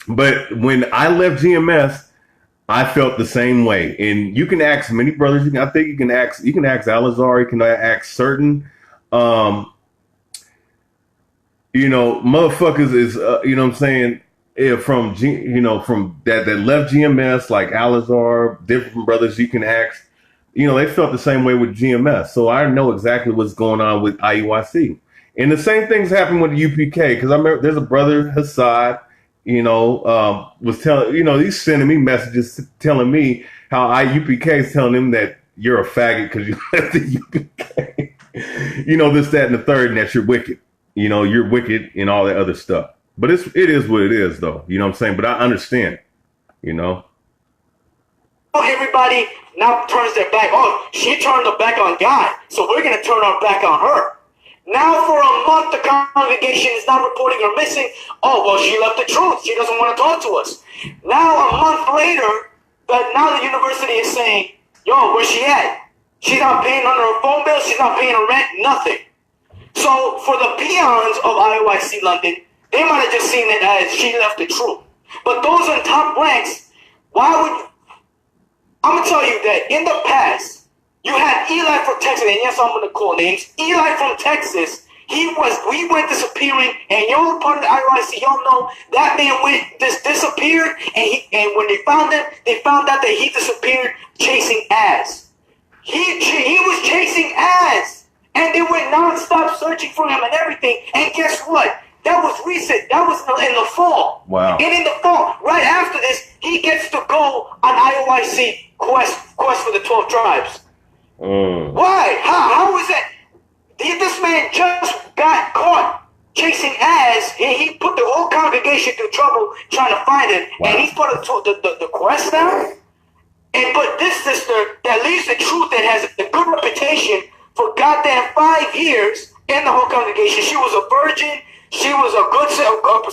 But when I left GMS, I felt the same way. And you can ask many brothers. I think you can ask Alazar. You can ask certain, motherfuckers is, you know what I'm saying? From that left GMS, like Alazar, different brothers you can ask, you know, they felt the same way with GMS. So I know exactly what's going on with IUIC. And the same things happen with the UPK, because I remember there's a brother, Hassad, was telling, he's sending me messages telling me how UPK is telling him that you're a faggot because you left the UPK. This, that, and the third, and that you're wicked. You're wicked and all that other stuff. But it is what it is, though. You know what I'm saying? But I understand, Everybody now turns their back. Oh, she turned her back on God, so we're going to turn our back on her. Now for a month, the congregation is not reporting her missing. Oh, well, she left the truth. She doesn't want to talk to us. Now, a month later, now the university is saying, yo, where's she at? She's not paying under her phone bill. She's not paying her rent. Nothing. So for the peons of IUIC London, they might have just seen it as she left the truth. But those in top ranks, I'm going to tell you that in the past, you had Eli from Texas, and yes, I'm going to call names. Eli from Texas, we went disappearing, and y'all part of the IUIC, y'all know that man disappeared, and when they found him, they found out that he disappeared chasing ass. He was chasing ass, and they went nonstop searching for him and everything, and guess what? That was recent. That was in the fall. Wow. And in the fall, right after this, he gets to go on IUIC quest for the 12 tribes. Why? How is that? This man just got caught chasing ass, and he put the whole congregation through trouble trying to find him. Wow. And he's part of the quest now. But this sister that leaves the truth and has a good reputation for goddamn 5 years in the whole congregation. She was a virgin. She was a good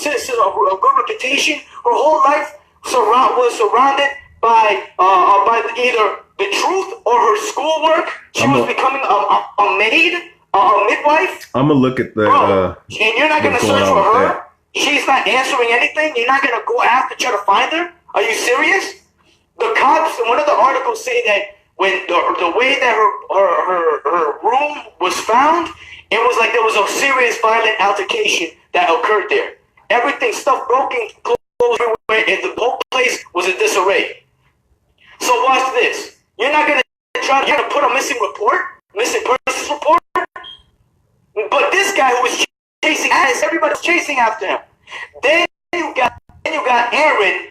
citizen of a good reputation. Her whole life was surrounded by either the truth or her schoolwork. She was becoming a maid, a midwife. I'm gonna look at the. And you're not gonna search for her. That. She's not answering anything. You're not gonna go after try to find her. Are you serious? The cops. One of the articles say that when the way that her room was found, it was like there was a serious violent altercation that occurred there. Everything, stuff broken, clothes everywhere, and the whole place was in disarray. So watch this. You're not gonna try to put a missing persons report. But this guy who was chasing ass, everybody was chasing after him. Then you got Aaron,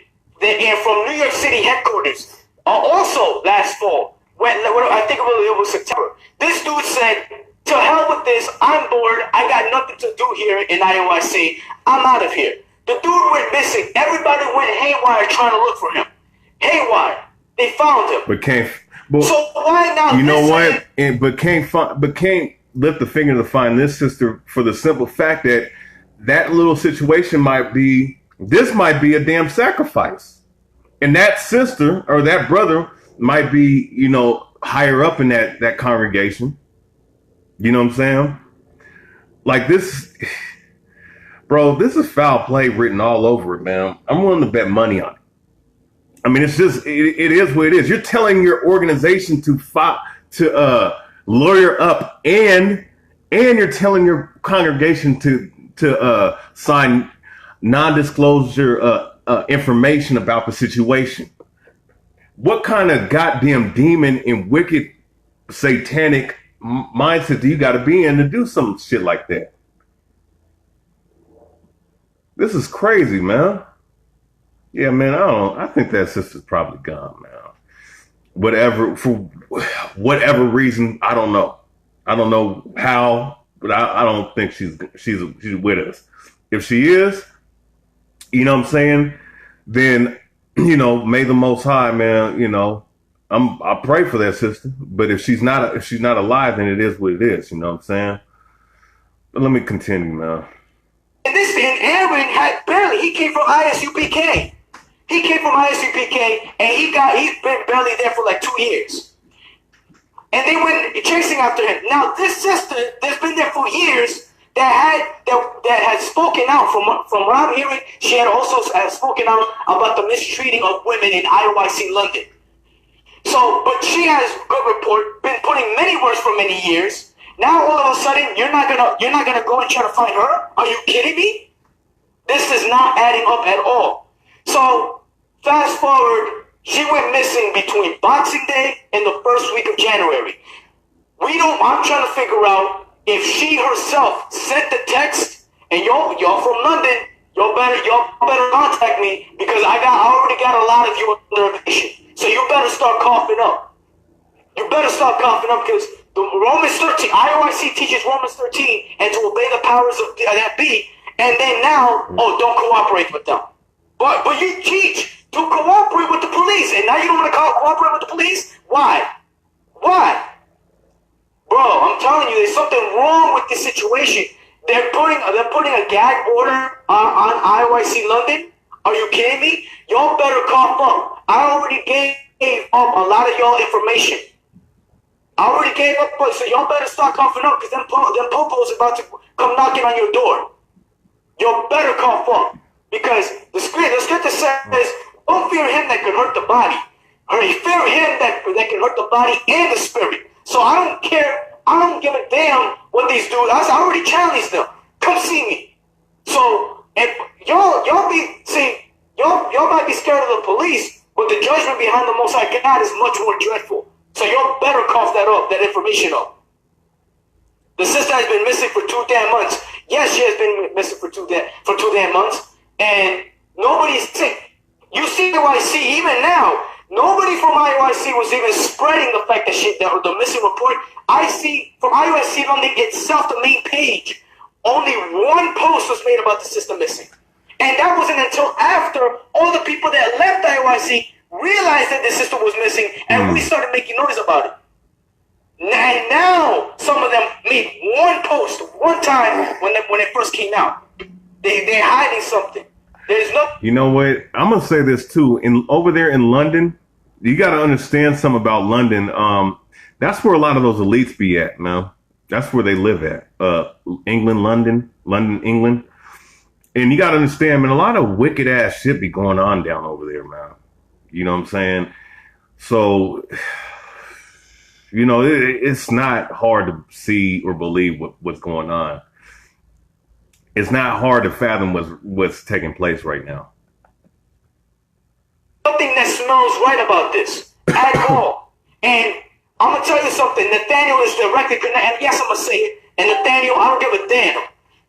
from New York City headquarters. Also last fall, when I think it was September. This dude said, to hell with this, I'm bored, I got nothing to do here in IUIC, I'm out of here. The dude went missing, everybody went haywire trying to look for him. Haywire. They found him. So why not? You know what? But can't lift the finger to find this sister for the simple fact that little situation might be a damn sacrifice. And that sister or that brother might be, higher up in that congregation. You know what I'm saying? Like this, bro, this is foul play written all over it, man. I'm willing to bet money on it. I mean, it's just, it is what it is. You're telling your organization to lawyer up and you're telling your congregation to to sign non-disclosure information about the situation? What kind of goddamn demon and wicked satanic mindset do you got to be in to do some shit like that? This is crazy, man. Yeah, man, I think that sister's probably gone, man. For whatever reason, I don't know. I don't know how, but I don't think she's with us. If she is, you know what I'm saying, then, you know, may the Most High, man, you know, I pray for that sister. But if she's not alive, then it is what it is. You know what I'm saying? But let me continue, man. And Aaron had barely. He came from ISUPK. He came from ISUPK, and he's been barely there for like 2 years. And they went chasing after him. Now this sister that's been there for years that had spoken out from what I'm hearing. She had also spoken out about the mistreating of women in IUIC London. So, but she has good report, been putting many words for many years. Now all of a sudden you're not gonna go and try to find her? Are you kidding me? This is not adding up at all. So fast forward, she went missing between Boxing Day and the first week of January. I'm trying to figure out if she herself sent the text, and y'all from London, y'all better contact me, because I already got a lot of you under eviction. So you better start coughing up. You better start coughing up, because the Romans 13, IUIC teaches Romans 13, and to obey the powers of that be, and then now, don't cooperate with them. But you teach to cooperate with the police, and now you don't want to cooperate with the police? Why? Why? Bro, I'm telling you, there's something wrong with this situation. They're putting a gag order on IUIC London. Are you kidding me? Y'all better cough up. I already gave up a lot of y'all information. I already gave up, so y'all better start coughing up, because them popos about to come knocking on your door. Y'all better cough up, because the scripture says, don't fear him that can hurt the body. Fear him that can hurt the body and the spirit. So I don't care. I don't give a damn what these dudes. I already challenged them. Come see me. So and y'all might be scared of the police, but the judgment behind the Most High God is much more dreadful. So y'all better cough that information up. The sister has been missing for 2 damn months. Yes, she has been missing for two damn months, and nobody's sick. You see IUIC even now. Nobody from IUIC was even spreading the fact that the missing report. I see from IUIC London itself, the main page, only one post was made about the sister missing. And that wasn't until after all the people that left IUIC realized that the sister was missing, and we started making noise about it. And now some of them made one post one time when it first came out. They're hiding something. There's no. You know what? I'm gonna say this too. Over there in London, you got to understand something about London. That's where a lot of those elites be at, man. That's where they live at. England, London, England. And you got to understand, man, a lot of wicked ass shit be going on down over there, man. You know what I'm saying? So, you know, it's not hard to see or believe what's going on. It's not hard to fathom what's taking place right now. Nothing that smells right about this at all. And I'm going to tell you something. Nathaniel is directly connected. And yes, I'm going to say it. And Nathaniel, I don't give a damn.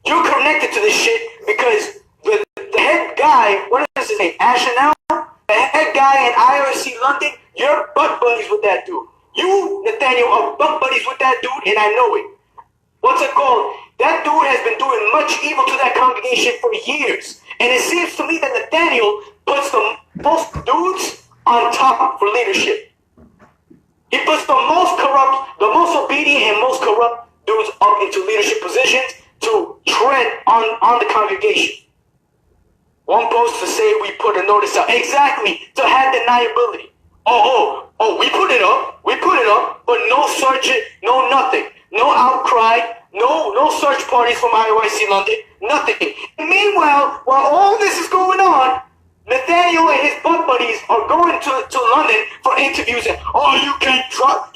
You're connected to this shit because the head guy, what is his name? Ashenel? The head guy in IRC London, you're butt buddies with that dude. You, Nathaniel, are butt buddies with that dude, and I know it. What's it called? That dude has been doing much evil to that congregation for years. And it seems to me that Nathaniel puts the most dudes on top for leadership. He puts the most corrupt, the most obedient and most corrupt dudes up into leadership positions to tread on the congregation. One post to say we put a notice out. Exactly, to have deniability. Oh, we put it up, but no search, no nothing. No outcry, no search parties from IUIC London, nothing. And meanwhile, while all this is going on, Nathaniel and his butt buddies are going to London for interviews and, you can't stop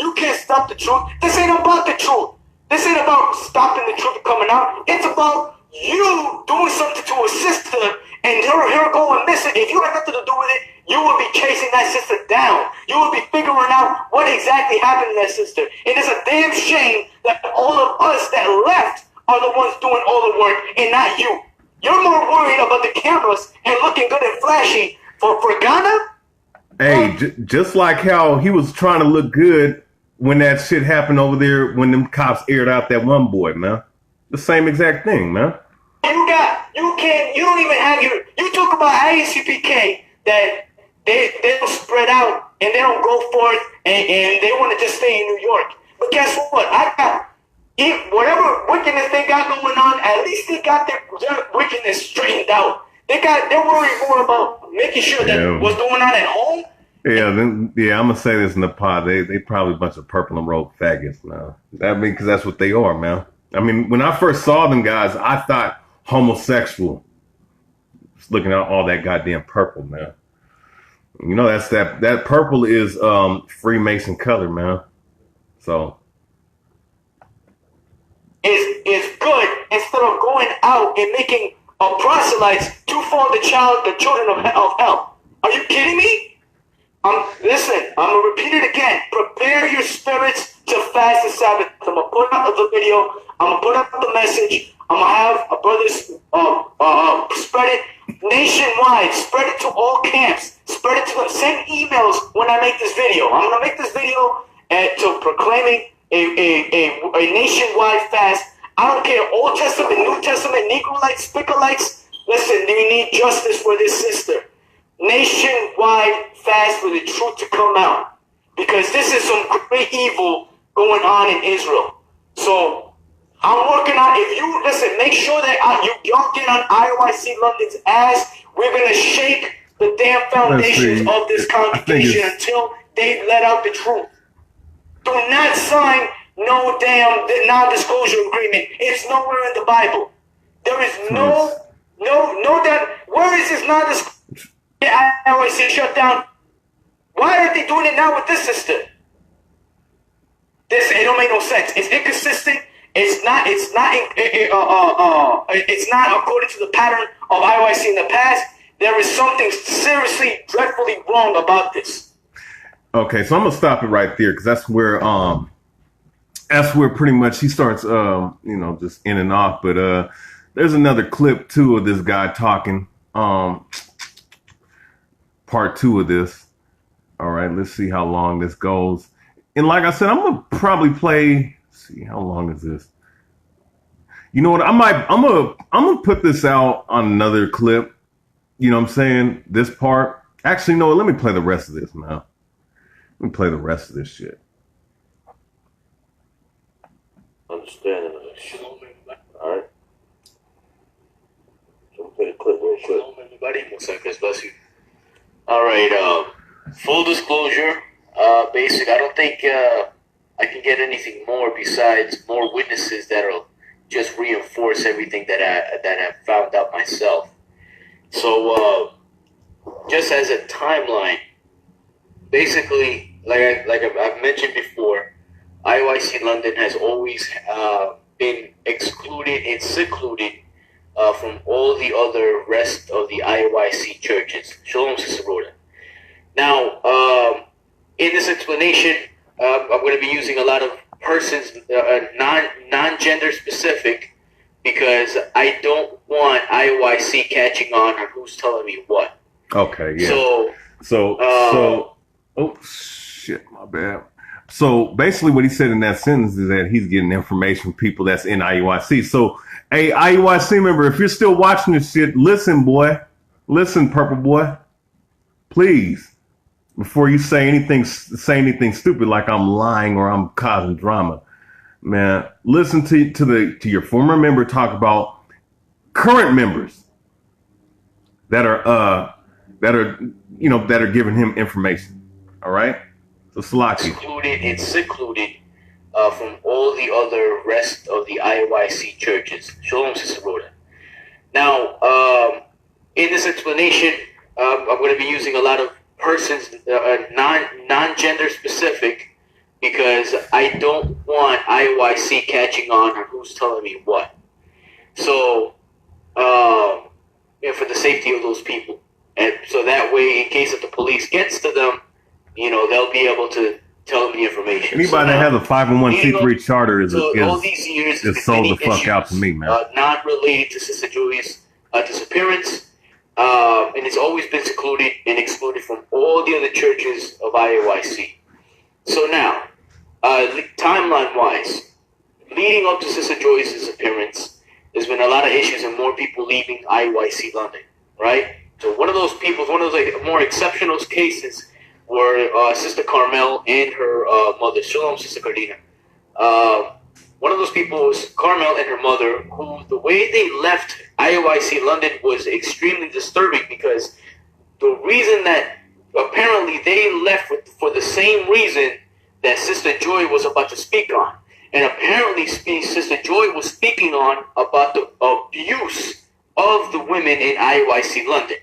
the truth. This ain't about the truth. This ain't about stopping the truth from coming out. It's about you doing something to a sister and her going missing, if you had nothing to do with it, you would be chasing that sister down. You would be figuring out what exactly happened to that sister. And it's a damn shame that all of us that left are the ones doing all the work and not you. You're more worried about the cameras and looking good and flashy for Ghana? Hey, just like how he was trying to look good when that shit happened over there when them cops aired out that one boy, man. The same exact thing, man. You don't even have you talk about IUCPK that they don't spread out and they don't go forth and they want to just stay in New York. But guess what? Whatever wickedness they got going on, at least they got their wickedness straightened out. They're worried more about making sure that what's going on at home. Yeah, I'm gonna say this in the pod. They probably a bunch of purple and rogue faggots now. Because that's what they are, man. I mean, when I first saw them guys, I thought homosexual. Just looking at all that goddamn purple, man. You know, that purple is Freemason color, man. So is good instead of going out and making proselytes to form the children of hell. Are you kidding me? Listen, I'm gonna repeat it again. Prepare your spirits to fast the Sabbath. I'm gonna put out the video. I'm gonna put out the message. I'm gonna have a brothers spread it nationwide. Spread it to all camps. Spread it to them. Send emails when I make this video. I'm gonna make this video to proclaiming a nationwide fast. I don't care, Old Testament, New Testament, Negroites, Spicolites. Listen, you need justice for this sister. Nationwide fast for the truth to come out. Because this is some great evil going on in Israel. So, I'm working on, if you, listen, make sure that y'all get on IUIC London's ass. We're going to shake the damn foundations of this congregation until they let out the truth. Do not sign no damn non-disclosure agreement. It's nowhere in the Bible. There is no that. Where is this non-disclosure? I always say shut down. Why are they doing it now with this sister? It don't make no sense. It's inconsistent. It's not according to the pattern of IUIC in the past. There is something seriously, dreadfully wrong about this. Okay, so I'm gonna stop it right there because that's where pretty much he starts just in and off. But there's another clip too of this guy talking. Part 2 of this. All right, let's see how long this goes. And like I said, I'm gonna probably play. Let's see, how long is this? You know what? I'm gonna put this out on another clip. You know what I'm saying? This part. Actually, no. Let me play the rest of this now. Let me play the rest of this shit. Understanding of this shit. Alright. So we'll play the clip real quick. Shalom, everybody. One second, bless you. Alright, full disclosure. Basic, I don't think I can get anything more besides more witnesses that'll just reinforce everything that I've found out myself. So, just as a timeline, basically, like I've mentioned before, IUIC London has always been excluded and secluded from all the other rest of the IUIC churches. Shalom, Sister Rhoda. Now, in this explanation, I'm going to be using a lot of persons, non-gender specific, because I don't want IUIC catching on who's telling me what. Okay, yeah. So, oh shit, my bad. So basically what he said in that sentence is that he's getting information from people that's in IUIC. So, hey, IUIC member, if you're still watching this shit, listen, boy. Listen, purple boy. Please. Before you say anything stupid like I'm lying or I'm causing drama. Man, listen to your former member talk about current members that are giving him information. All right? So Slaki. Excluded and secluded from all the other rest of the IUIC churches. Shalom, Sister Rhoda. Now, in this explanation, I'm going to be using a lot of persons, non-gender specific, because I don't want IUIC catching on who's telling me what. So, and for the safety of those people. And so that way, in case if the police gets to them, they'll be able to tell them the information. Anybody that has a 501c3 charter all these years is sold the fuck out to me, man. Not related to Sister Joy's disappearance, and it's always been secluded and excluded from all the other churches of IUIC. So now, timeline-wise, leading up to Sister Joy's disappearance, there's been a lot of issues and more people leaving IUIC London, right? So one of those like more exceptional cases were Sister Carmel and her mother. Shalom, Sister Cardina. One of those people was Carmel and her mother, who the way they left IUIC London was extremely disturbing, because the reason that apparently they left for the same reason that Sister Joy was about to speak on. And apparently Sister Joy was speaking on about the abuse of the women in IUIC London.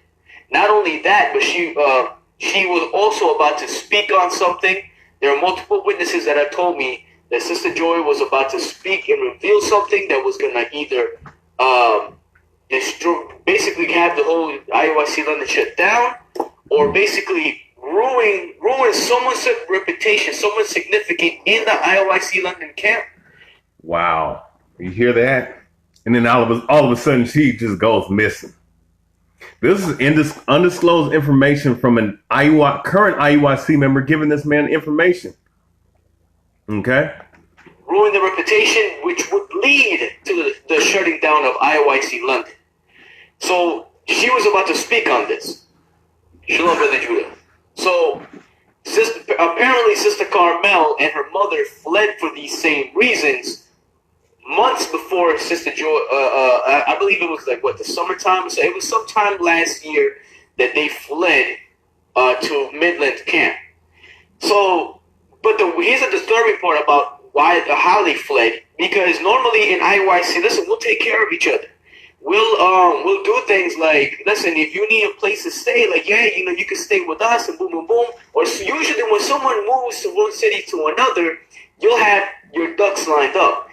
Not only that, but she was also about to speak on something. There are multiple witnesses that have told me that Sister Joy was about to speak and reveal something that was going to either destroy, basically have the whole IUIC London shut down, or basically ruin someone's reputation, someone significant in the IUIC London camp. Wow. You hear that? And then all of a sudden she just goes missing. This is undisclosed information from an current IUIC member giving this man information. Okay? Ruin the reputation, which would lead to the shutting down of IUIC London. So she was about to speak on this. Shalom, Brother Judah. So apparently Sister Carmel and her mother fled for these same reasons months before Sister Joy. I believe it was the summertime. So it was sometime last year that they fled to Midland camp. So, but here's a disturbing part about how they fled, because normally in IUIC, listen, we'll take care of each other. We'll do things like, listen, if you need a place to stay, you can stay with us, and boom, boom, boom. Or usually when someone moves to one city to another, you'll have your ducks lined up.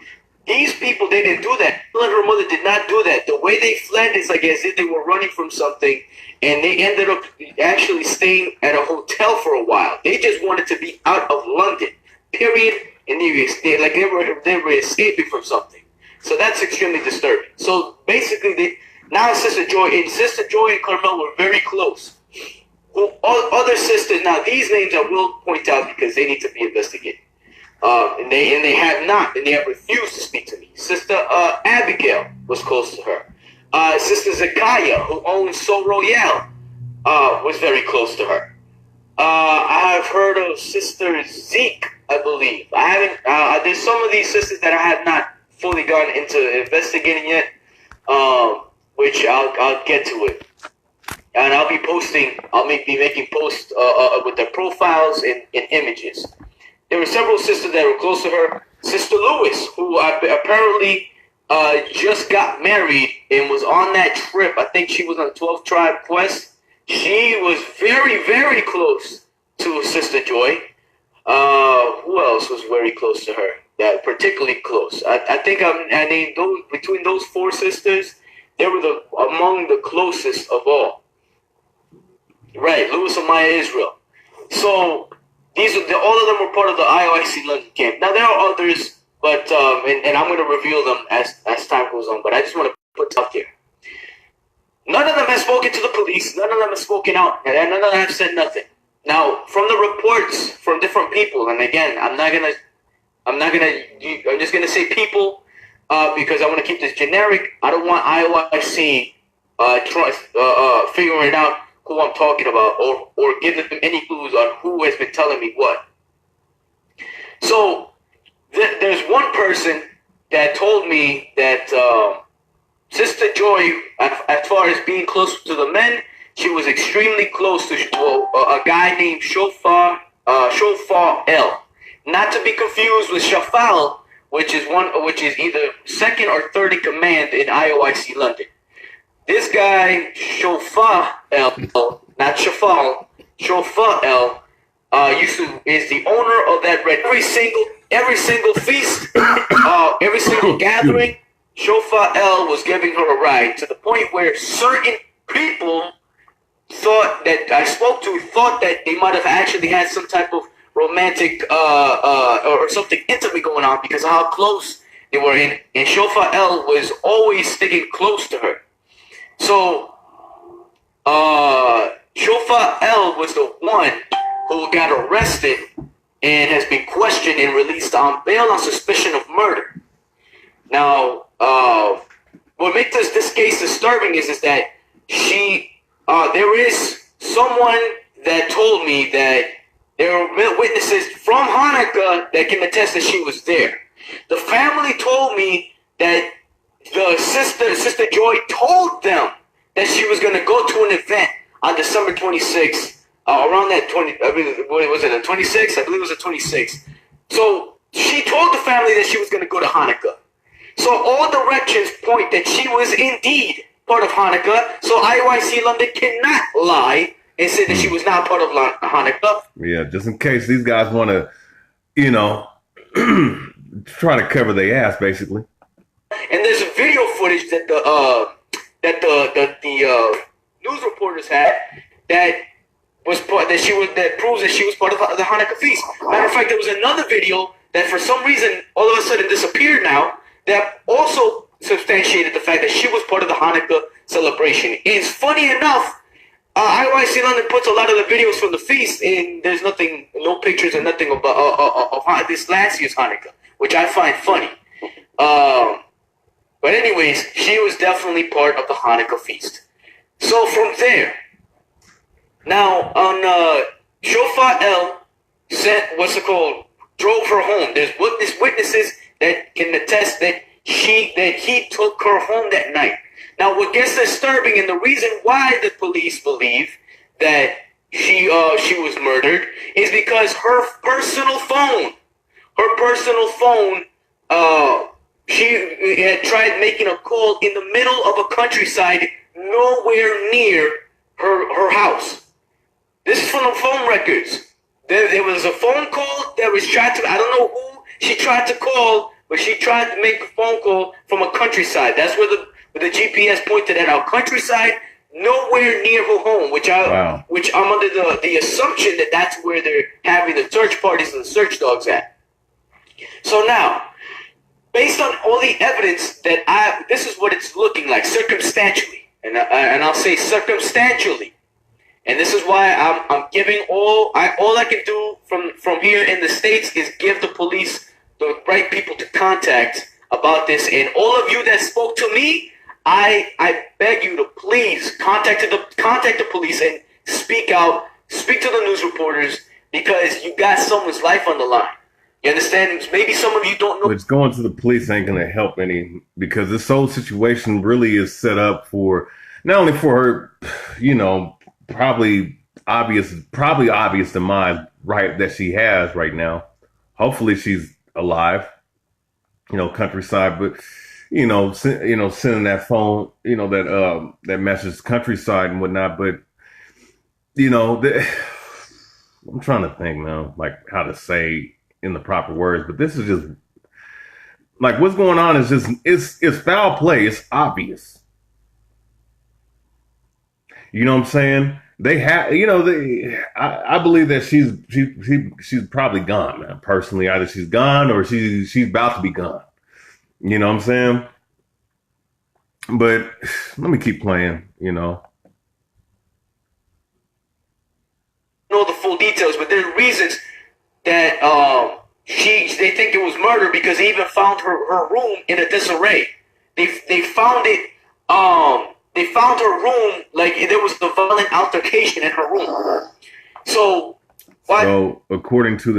These people, they didn't do that. Her and her mother did not do that. The way they fled is like as if they were running from something, and they ended up actually staying at a hotel for a while. They just wanted to be out of London, period. And they were escaping from something. So that's extremely disturbing. So basically, now Sister Joy and Carmel were very close. Other sisters, now these names I will point out because they need to be investigated. And they have not, and they have refused to speak to me. Sister Abigail was close to her. Sister Zakaya, who owns Sol Royale, was very close to her. I have heard of Sister Zeke, I believe. I haven't. There's some of these sisters that I have not fully gone into investigating yet, which I'll get to it, and I'll be posting. I'll be making posts with their profiles and images. There were several sisters that were close to her. Sister Lewis, who apparently just got married and was on that trip. I think she was on a 12 tribe quest. She was very, very close to Sister Joy. Who else was very close to her? Yeah, particularly close. I think between those four sisters, they were among the closest of all. Right, Louis and Maya Israel. So all of them were part of the IUIC London camp. Now there are others, but and I'm going to reveal them as time goes on. But I just want to put it out there. None of them have spoken to the police. None of them have spoken out, and none of them have said nothing. Now, from the reports from different people, and again, I'm just gonna say people because I want to keep this generic. I don't want IUIC figuring out who I'm talking about or giving them any clues on who has been telling me what. So there's one person that told me that Sister Joy, as far as being close to the men, she was extremely close to a guy named Shofar El. Not to be confused with Shafal, which is either second or third in command in IUIC London. This guy Shofar El, not Shafal, Shofar El, is the owner of that red. Every single feast, every single gathering, Shofar L was giving her a ride, to the point where certain people thought that I spoke to thought that they might have actually had some type of romantic or something intimate going on because of how close they were in. And Shofar L was always sticking close to her. So Shofar L was the one who got arrested and has been questioned and released on bail on suspicion of murder. Now, what makes this case disturbing is that there is someone that told me that there are witnesses from Hanukkah that can attest that she was there. The family told me that the Sister Joy told them that she was going to go to an event on December 26th, around that 20, I mean, what was it, the 26th? I believe it was the 26th. So she told the family that she was going to go to Hanukkah. So all directions point that she was indeed part of Hanukkah. So IUIC London cannot lie and say that she was not part of Hanukkah. Yeah, just in case these guys want to, try to cover their ass, basically. And there's a video footage that the news reporters had that proves that she was part of the Hanukkah feast. Matter of fact, there was another video that for some reason all of a sudden disappeared now that also substantiated the fact that she was part of the Hanukkah celebration. It's funny enough, IUIC London puts a lot of the videos from the feast, and there's no pictures or nothing of this last year's Hanukkah, which I find funny. But anyways, she was definitely part of the Hanukkah feast. So from there, now on Shofar L drove her home. There's witnesses that can attest that he took her home that night. Now, what gets disturbing, and the reason why the police believe that she was murdered, is because her personal phone, she had tried making a call in the middle of a countryside, nowhere near her house. This is from the phone records. There was a phone call that was tried to, I don't know who she tried to call, but she tried to make a phone call from a countryside. That's where the GPS pointed at, our countryside, nowhere near her home, which I'm under the assumption that that's where they're having the search parties and the search dogs at. So now, based on all the evidence this is what it's looking like circumstantially, and I'll say circumstantially, and this is why I'm giving all I can do from here in the States is give the police the right people to contact about this. And all of you that spoke to me, I beg you to please contact the police and speak out, speak to the news reporters, because you got someone's life on the line. You understand? Maybe some of you don't know. But going to the police ain't going to help any, because this whole situation really is set up for not only for her, probably obvious demise, right, that she has right now. Hopefully she's alive, countryside, but sending that phone, that message countryside and whatnot. But I'm trying to think now, like how to say in the proper words. But this is just like what's going on is just it's foul play. It's obvious. You know what I'm saying? They have, I believe that she's probably gone, man. Personally, either she's gone or she's about to be gone. You know what I'm saying? But let me keep playing, know the full details, but there are reasons that they think it was murder, because they even found her room in a disarray. They found it. They found her room like there was a violent altercation in her room. So according to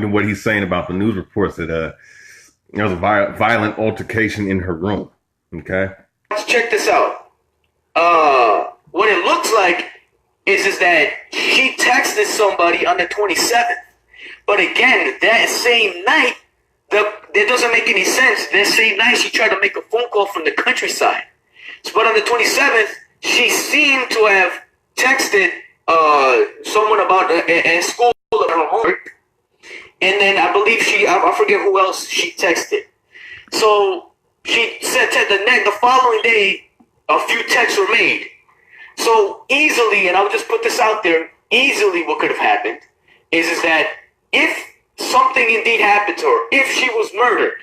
what he's saying about the news reports, that there was a violent altercation in her room. Okay. Let's check this out. What it looks like is that she texted somebody on the 27th. But again, that same night, that doesn't make any sense. That same night, she tried to make a phone call from the countryside. But on the 27th, she seemed to have texted someone about a school of her homework. And then I believe I forget who else she texted. So she said the following day, a few texts were made. So easily, and I'll just put this out there, easily what could have happened is that if something indeed happened to her, if she was murdered,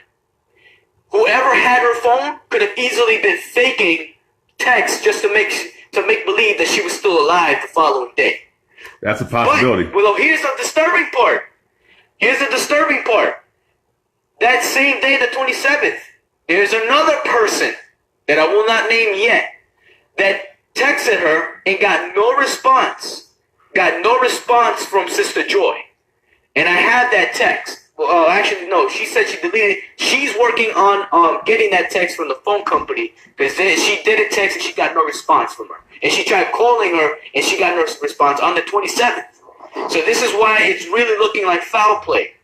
whoever had her phone could have easily been faking texts just to make believe that she was still alive the following day. That's a possibility. But, well, here's the disturbing part. That same day, the 27th, there's another person that I will not name yet that texted her and got no response. Got no response from Sister Joy. And I have that text. Well, actually, no. She said she deleted it. She's working on getting that text from the phone company because she did a text and she got no response from her. And she tried calling her and she got no response on the 27th. So this is why it's really looking like foul play.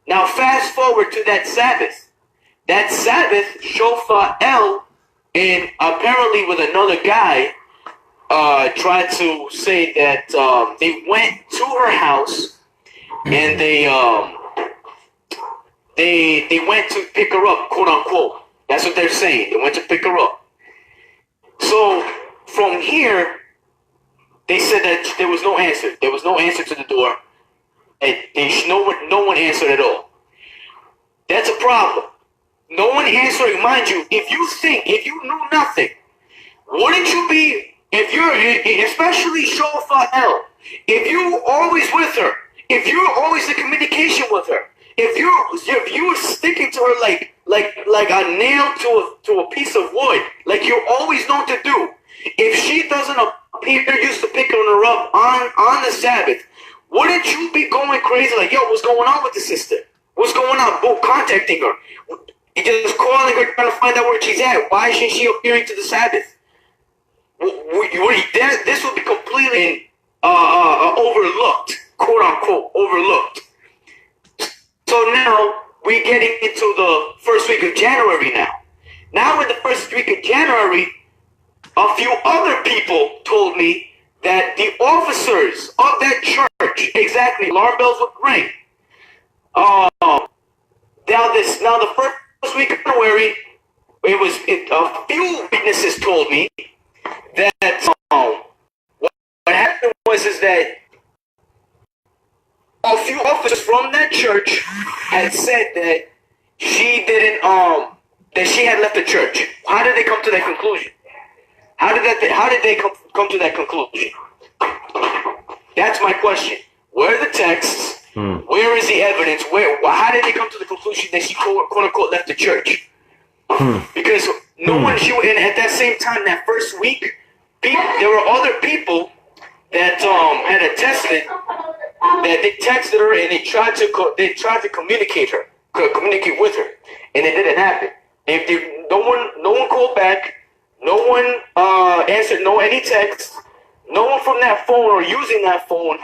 Now, fast forward to that Sabbath. That Sabbath, Shofar El and apparently with another guy tried to say that they went to her house and they went to pick her up, quote unquote. That's what they're saying. They went to pick her up. So from here, they said that there was no answer. There was no answer to the door. And no one answered at all. That's a problem. No one answering, mind you. If you knew nothing, wouldn't you be? If you're, especially Shofar El, if you always with her, if you're always in communication with her, if you were sticking to her like a nail to a piece of wood, like you're always known to do, if she doesn't appear used to picking her up on the Sabbath, wouldn't you be going crazy like, yo, what's going on with the sister? What's going on? Boom, contacting her. And just calling her, trying to find out where she's at. Why isn't she appearing to the Sabbath? This would be completely overlooked, quote unquote, overlooked. So now we're getting into the first week of January now. Now in the first week of January, a few other people told me that the officers of that church, exactly, alarm bells would ring. Now the first week of January, a few witnesses told me that what happened was that a few officers from that church had said that she didn't that she had left the church. How did they come to that conclusion? How did they come to that conclusion? That's my question. Where are the texts? Where is the evidence? How did they come to the conclusion that she quote unquote left the church? Because no one, and at that same time, that first week, there were other people that had attested that they texted her and they tried to communicate with her, and it didn't happen. No one called back, no one answered any text, no one from that phone or using that phone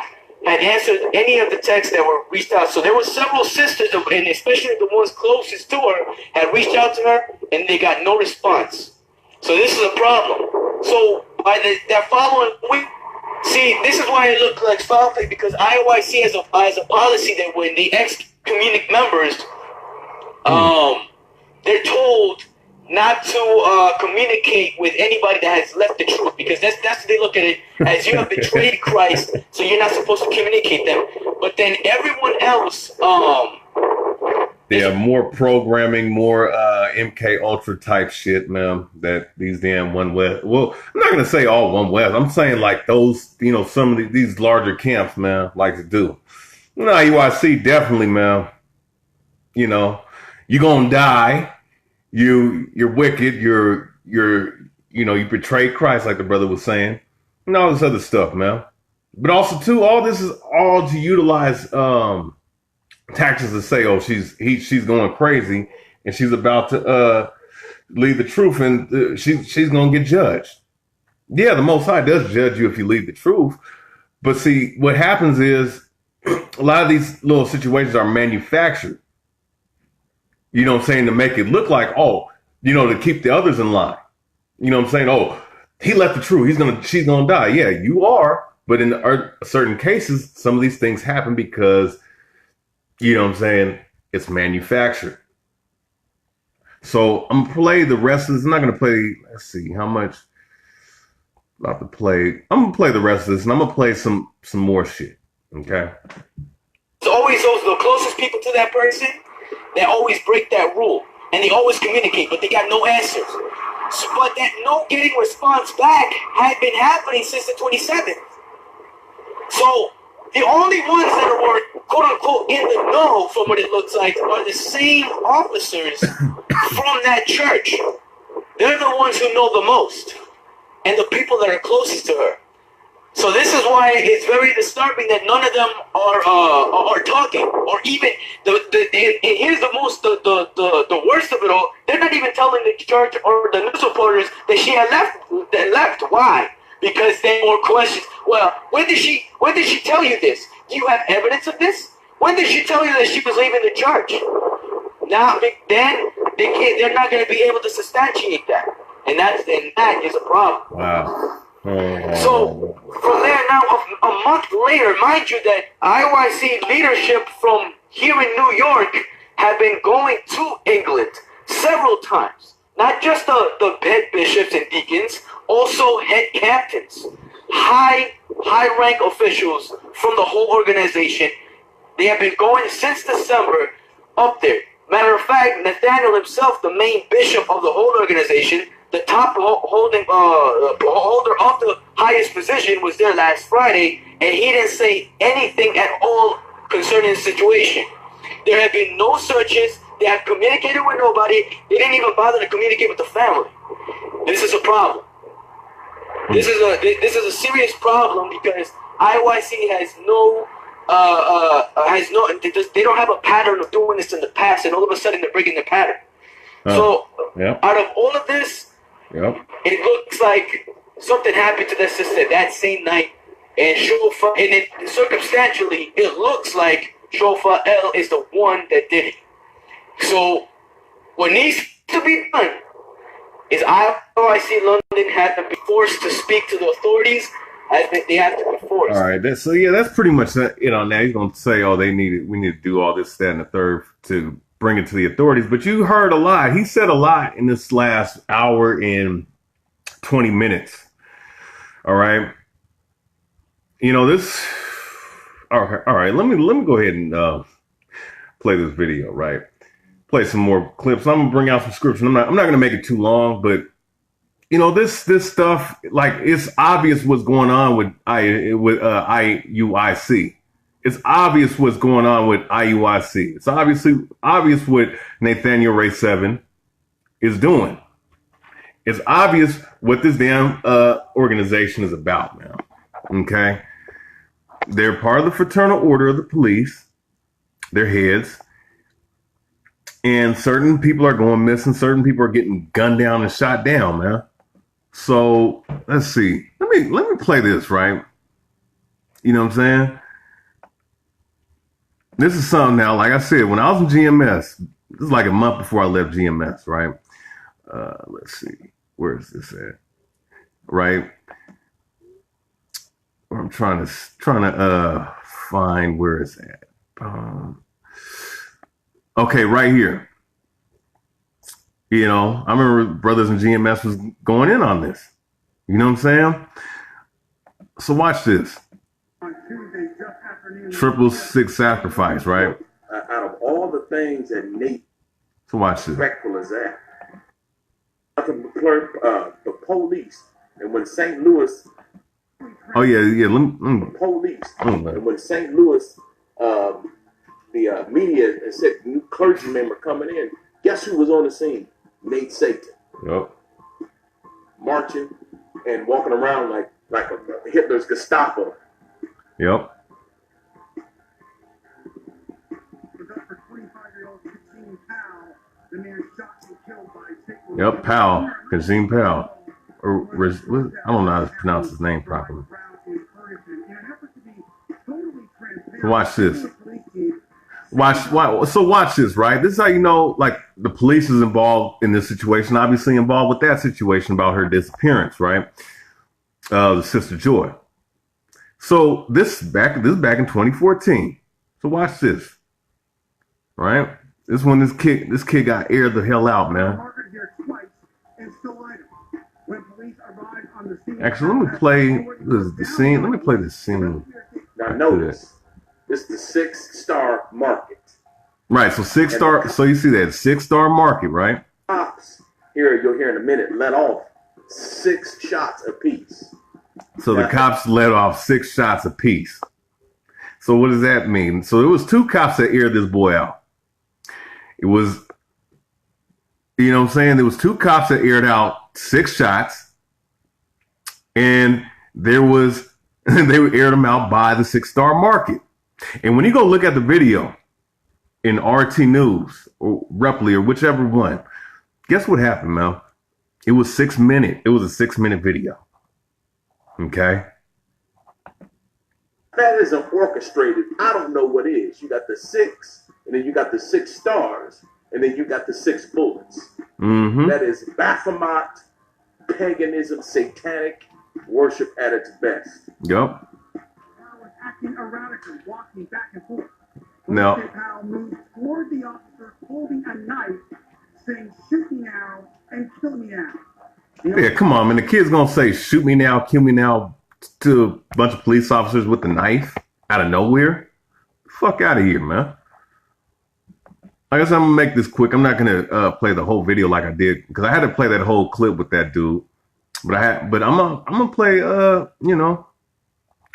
had answered any of the texts that were reached out. So there were several sisters, and especially the ones closest to her, had reached out to her, and they got no response. So this is a problem. So by that following week, see, this is why it looked like foul play, because IUIC has a policy that when they excommunicate members, they're told not to communicate with anybody that has left the truth, because that's what they look at it as. You have betrayed Christ, so you're not supposed to communicate them. But then everyone else, they have more programming, more MK Ultra type shit, man. That these damn One West. Well, I'm not gonna say all One West. I'm saying like those, some of these larger camps, man, like to do. IUIC definitely, man. You're gonna die. You're wicked. You betrayed Christ, like the brother was saying, and all this other stuff, man. But also too, all this is all to utilize tactics to say, oh, she's going crazy and she's about to leave the truth, and she's gonna get judged. Yeah, the Most High does judge you if you leave the truth. But see, what happens is a lot of these little situations are manufactured. You know what I'm saying? To make it look like, to keep the others in line. You know what I'm saying? Oh, he left the truth. She's gonna die. Yeah, you are. But in certain cases, some of these things happen because, you know what I'm saying, it's manufactured. So I'm gonna play the rest of this. I'm not gonna play. Let's see how much. About to play. I'm gonna play the rest of this, and I'm gonna play some more shit. Okay. It's always those the closest people to that person that always break that rule, and they always communicate, but they got no answers. So, but that no getting response back had been happening since the 27th. So the only ones that were quote unquote in the know, from what it looks like, are the same officers from that church. They're the ones who know the most, and the people that are closest to her. So this is why it's very disturbing that none of them are talking, or even and here's the worst of it all. They're not even telling the church or the news reporters that she had left. Why? Because they have more questions. Well, when did she tell you this? Do you have evidence of this? When did she tell you that she was leaving the church? Now then they're not going to be able to substantiate that, and that is a problem. Wow. So from there now, a month later, mind you, that IUIC leadership from here in New York have been going to England several times. Not just the head bishops and deacons, also head captains, high rank officials from the whole organization. They have been going since December up there. Matter of fact, Nathaniel himself, the main bishop of the whole organization, the top holder of the highest position, was there last Friday, and he didn't say anything at all concerning the situation. There have been no searches. They have communicated with nobody. They didn't even bother to communicate with the family. This is a problem. This is a serious problem because IUIC they don't have a pattern of doing this in the past, and all of a sudden they're breaking the pattern. So out of all of this, it looks like something happened to their sister that same night, and circumstantially, it looks like Shofa L is the one that did it. So what needs to be done is IUIC London had to be forced to speak to the authorities. I think they have to be forced. All right, that's pretty much it on that. He's gonna say, "Oh, we need to do all this, that, and the third to bring it to the authorities." But you heard a lot. He said a lot in this last hour and 20 minutes. All right. You know this. All right. Let me go ahead and play this video. Right. Play some more clips. I'm gonna bring out some scripture. I'm not gonna make it too long, but you know this stuff, like, it's obvious what's going on with IUIC. It's obvious what's going on with IUIC. It's obvious what Nathaniel Ray 7 is doing. It's obvious what this damn organization is about, man. Okay? They're part of the fraternal order of the police. They're heads. And certain people are going missing. Certain people are getting gunned down and shot down, man. So let's see. Let me play this, right? You know what I'm saying? This is something now, like I said, when I was in GMS, this is like a month before I left GMS, right? Let's see. Where is this at? Right? I'm trying to find where it's at. Okay, right here. You know, I remember brothers in GMS was going in on this. You know what I'm saying? So watch this. On Tuesday, just afternoon, 666 sacrifice, right? out of all the things that Nate So watch this. respectful is that, the police, and when St. Louis, Oh yeah. Let me police, man. and when St. Louis, the media said new clergymen were coming in. Guess who was on the scene? Nate Satan, Yep. marching and walking around like a Hitler's Gestapo. Yep. Yep. Powell. Kazim Powell. Or I don't know how to pronounce his name properly. So watch this. So watch this, right? This is how you know, like, the police is involved in this situation, obviously involved with that situation about her disappearance, right? The Sister Joy. So this is back in 2014. So watch this, right? This one, this kid got aired the hell out, man. Actually, let me play the scene. Let me play the scene. Now notice, this is the 6-star market. Right, so 6-star. So you see that 6-star market, right? Cops here, you'll hear in a minute, let off 6 shots apiece. So the cops let off 6 shots apiece. So what does that mean? So it was 2 cops that aired this boy out. It was, you know what I'm saying? There was 2 cops that aired out 6 shots, and there was they aired them out by the 6-star market. And when you go look at the video in RT News or Reply or whichever one, guess what happened, Mel? It was 6 minutes. It was a 6-minute video. Okay. That isn't orchestrated. I don't know what is. You got the 6, and then you got the 6 stars, and then you got the 6 bullets. Mm-hmm. That is Baphomet, paganism, satanic worship at its best. Yep. Acting erratically, walking back and forth. No. Powell moved toward the officer holding a knife, saying, "Shoot me now and kill me now." Yeah, come on, man. The kid's gonna say, "Shoot me now, kill me now," to a bunch of police officers with a knife out of nowhere. Fuck out of here, man. I guess I'm gonna make this quick. I'm not gonna play the whole video like I did because I had to play that whole clip with that dude. But I'm gonna play you know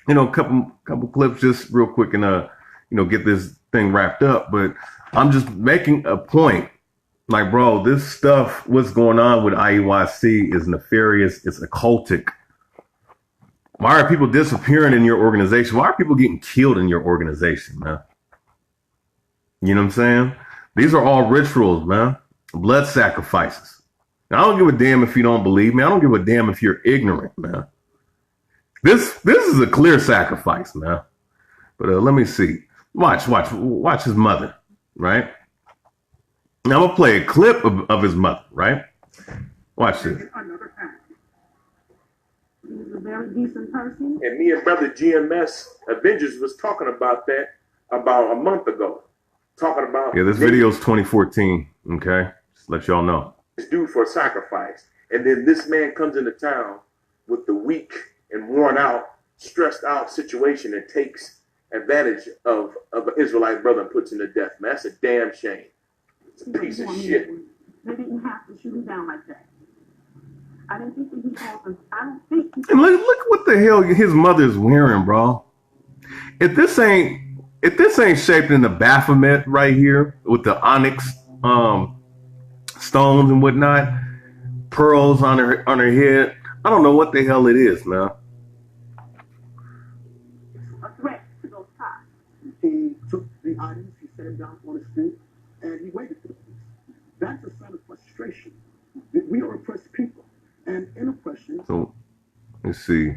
a couple clips just real quick and get this thing wrapped up. But I'm just making a point. Like, bro, this stuff, what's going on with IUIC is nefarious. It's occultic. Why are people disappearing in your organization? Why are people getting killed in your organization, man? You know what I'm saying? These are all rituals, man. Blood sacrifices. Now, I don't give a damn if you don't believe me. I don't give a damn if you're ignorant, man. This is a clear sacrifice, man. But let me see. Watch his mother, right? Now, I'm going to play a clip of his mother, right? Watch this. He's a very decent person. And me and brother GMS Avengers was talking about that about a month ago. Talking about this video is 2014. Okay, just let y'all know. It's due for sacrifice, and then this man comes into town with the weak and worn out, stressed out situation and takes advantage of an Israelite brother and puts him to death. Man, that's a damn shame. It's a piece of shit. They didn't have to shoot him down like that. I didn't think that he called them. I don't think. And look what the hell his mother's wearing, bro. If this ain't shaped in the Baphomet right here with the onyx stones and whatnot, pearls on her head, I don't know what the hell it is, man. A threat to those cops. He took the items, he set them down on the street, and he waited for the police. That's a sign of frustration. We are oppressed people. And in oppression. So let's see.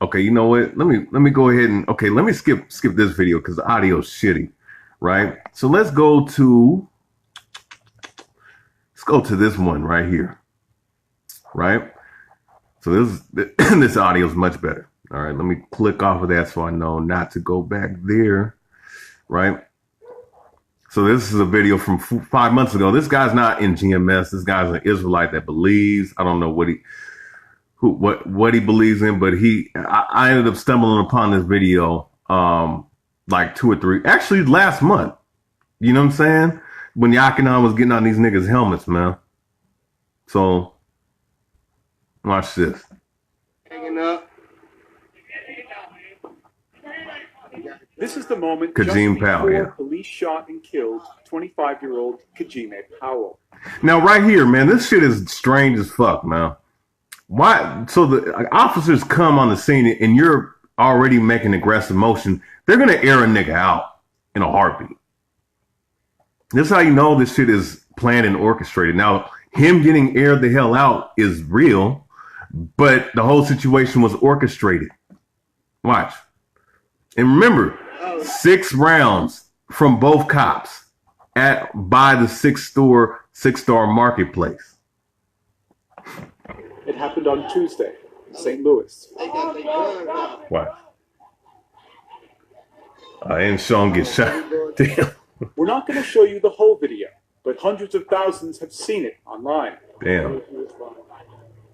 Okay, you know what? Let me go ahead and let me skip this video because the audio is shitty, right? So let's go to this one right here, right? So this audio is much better. All right, let me click off of that so I know not to go back there, right? So this is a video from 5 months ago. This guy's not in GMS. This guy's an Israelite that believes. I don't know what he believes in, but I ended up stumbling upon this video like 2 or 3, actually last month. You know what I'm saying? When Yakinan was getting on these niggas' helmets, man. So watch this. Hanging up. This is the moment Kajim Powell, police shot and killed 25-year-old Kajim Powell. Now, right here, man, this shit is strange as fuck, man. Why? So the officers come on the scene and you're already making aggressive motion. They're going to air a nigga out in a heartbeat. This is how you know this shit is planned and orchestrated. Now, him getting aired the hell out is real, but the whole situation was orchestrated. Watch. And remember, 6 rounds from both cops by the 6-star marketplace. It happened on Tuesday, St. Louis. What? And Sean gets shot. Damn. We're not going to show you the whole video, but hundreds of thousands have seen it online. Damn.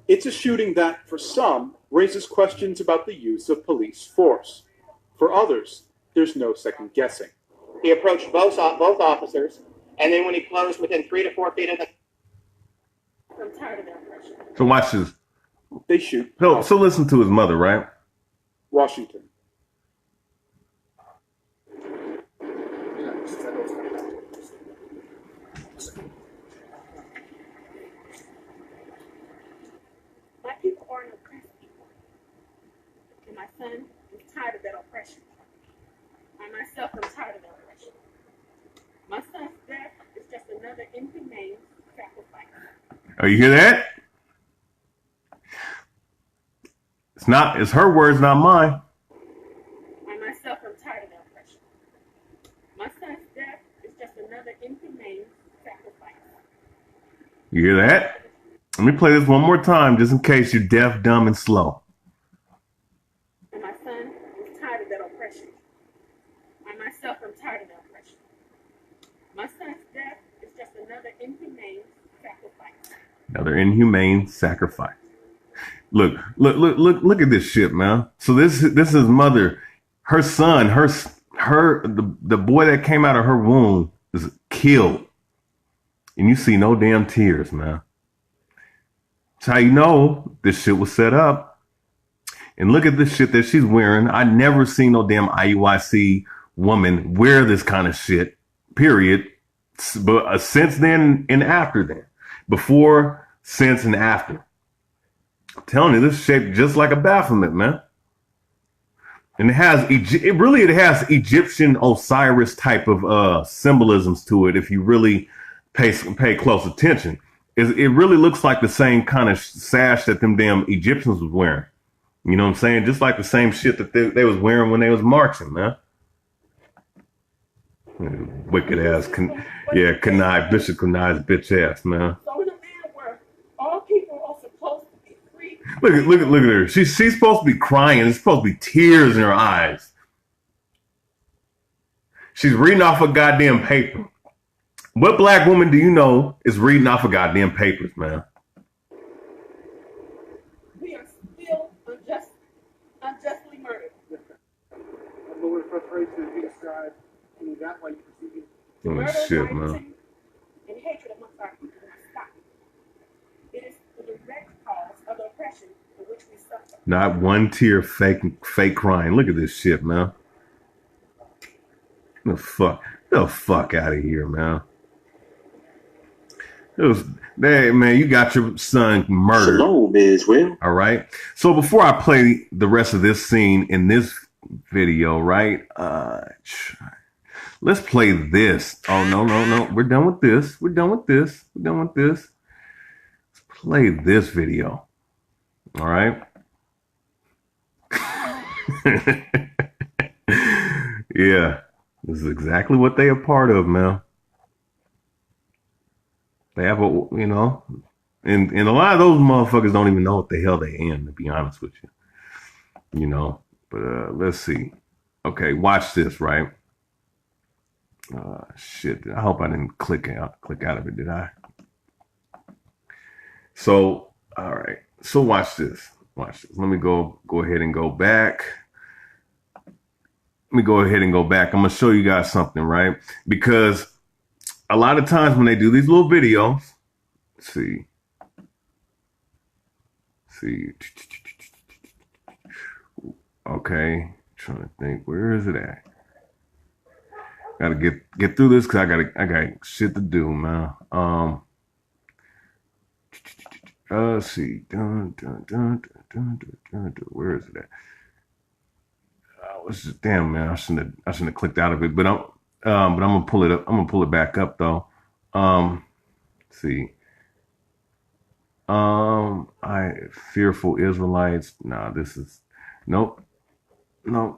It's a shooting that, for some, raises questions about the use of police force. For others, there's no second guessing. He approached both officers, and then when he closed within 3 to 4 feet of the... I'm tired of that pressure. So watch this. They shoot. So listen to his mother, right? Washington. My people are an oppressed people, and my son is tired of that oppression. I myself am tired of that oppression. My son's death is just another inhumane sacrifice. Oh, you hear that? It's her words, not mine. I myself am tired of that oppression. My son's death is just another inhumane sacrifice. You hear that? Let me play this one more time, just in case you're deaf, dumb, and slow. And my son is tired of that oppression. I myself am tired of that oppression. My son's death is just another inhumane sacrifice. Another inhumane sacrifice. Look at this shit, man. So this is his mother. Her son, the boy that came out of her womb is killed. And you see no damn tears, man. That's how you know this shit was set up. And look at this shit that she's wearing. I never seen no damn IUIC woman wear this kind of shit, period. But since then and after then. Before, since, and after. I'm telling you, this is shaped just like a Baphomet, man. And it has Egyptian Osiris type of symbolisms to it if you really pay close attention. It really looks like the same kind of sash that them damn Egyptians was wearing. You know what I'm saying? Just like the same shit that they was wearing when they was marching, man. Wicked ass, Bishop Kanai's bitch ass, man. So in a land where all people are supposed to be free. Look at her. She's supposed to be crying. There's supposed to be tears in her eyes. She's reading off a goddamn paper. What black woman do you know is reading off of goddamn papers, man? We are still unjustly murdered. I'm going to frustration and inside, and that way you can see it. Oh, Murder, shit, rioting, man. and hatred amongst our people must stop. It is the direct cause of the oppression for which we suffer. Not one tear fake crying. Look at this shit, man. The fuck out of here, man. Hey, man, you got your son murdered. Shalom, Israel. All right. So before I play the rest of this scene in this video, right? Let's play this. Oh, no. We're done with this. Let's play this video. All right. Yeah. This is exactly what they are part of, man. They have and a lot of those motherfuckers don't even know what the hell they in, to be honest with you. But let's see. Okay, watch this, right? Shit. I hope I didn't click out of it, did I? So, all right. So watch this. Let me go ahead and go back. I'm gonna show you guys something, right? Because a lot of times when they do these little videos, see, okay, trying to think, where is it at? Gotta get through this because I got shit to do, man. Let's see, where is it at? Damn, man, I shouldn't have clicked out of it, but I'm gonna pull it up. I'm gonna pull it back up though. Let's see. I fearful Israelites. Nah, this is nope. No.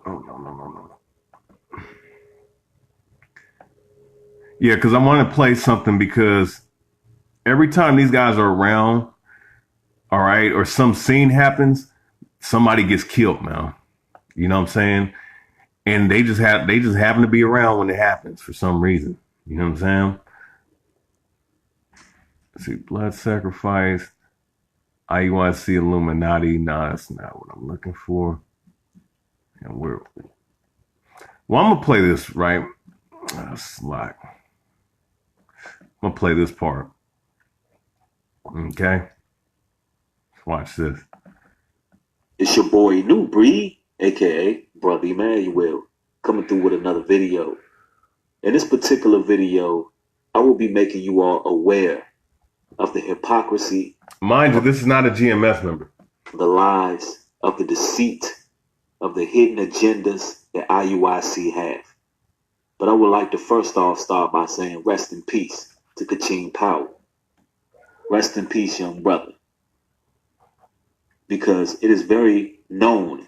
Yeah, because I want to play something because every time these guys are around, all right, or some scene happens, somebody gets killed, man. You know what I'm saying? and they just happen to be around when it happens for some reason. You know what I'm saying? Let's see, blood sacrifice, IUIC Illuminati. No, that's not what I'm looking for. And well, I'm gonna play this right. Slack. I'm gonna play this part. Okay. Watch this. It's your boy New Breed, aka Brother Emmanuel, coming through with another video. In this particular video, I will be making you all aware of the hypocrisy. Mind you, this is not a GMS member. The lies, of the deceit, of the hidden agendas that IUIC have. But I would like to first off start by saying rest in peace to Kaching Powell. Rest in peace, young brother. Because it is very known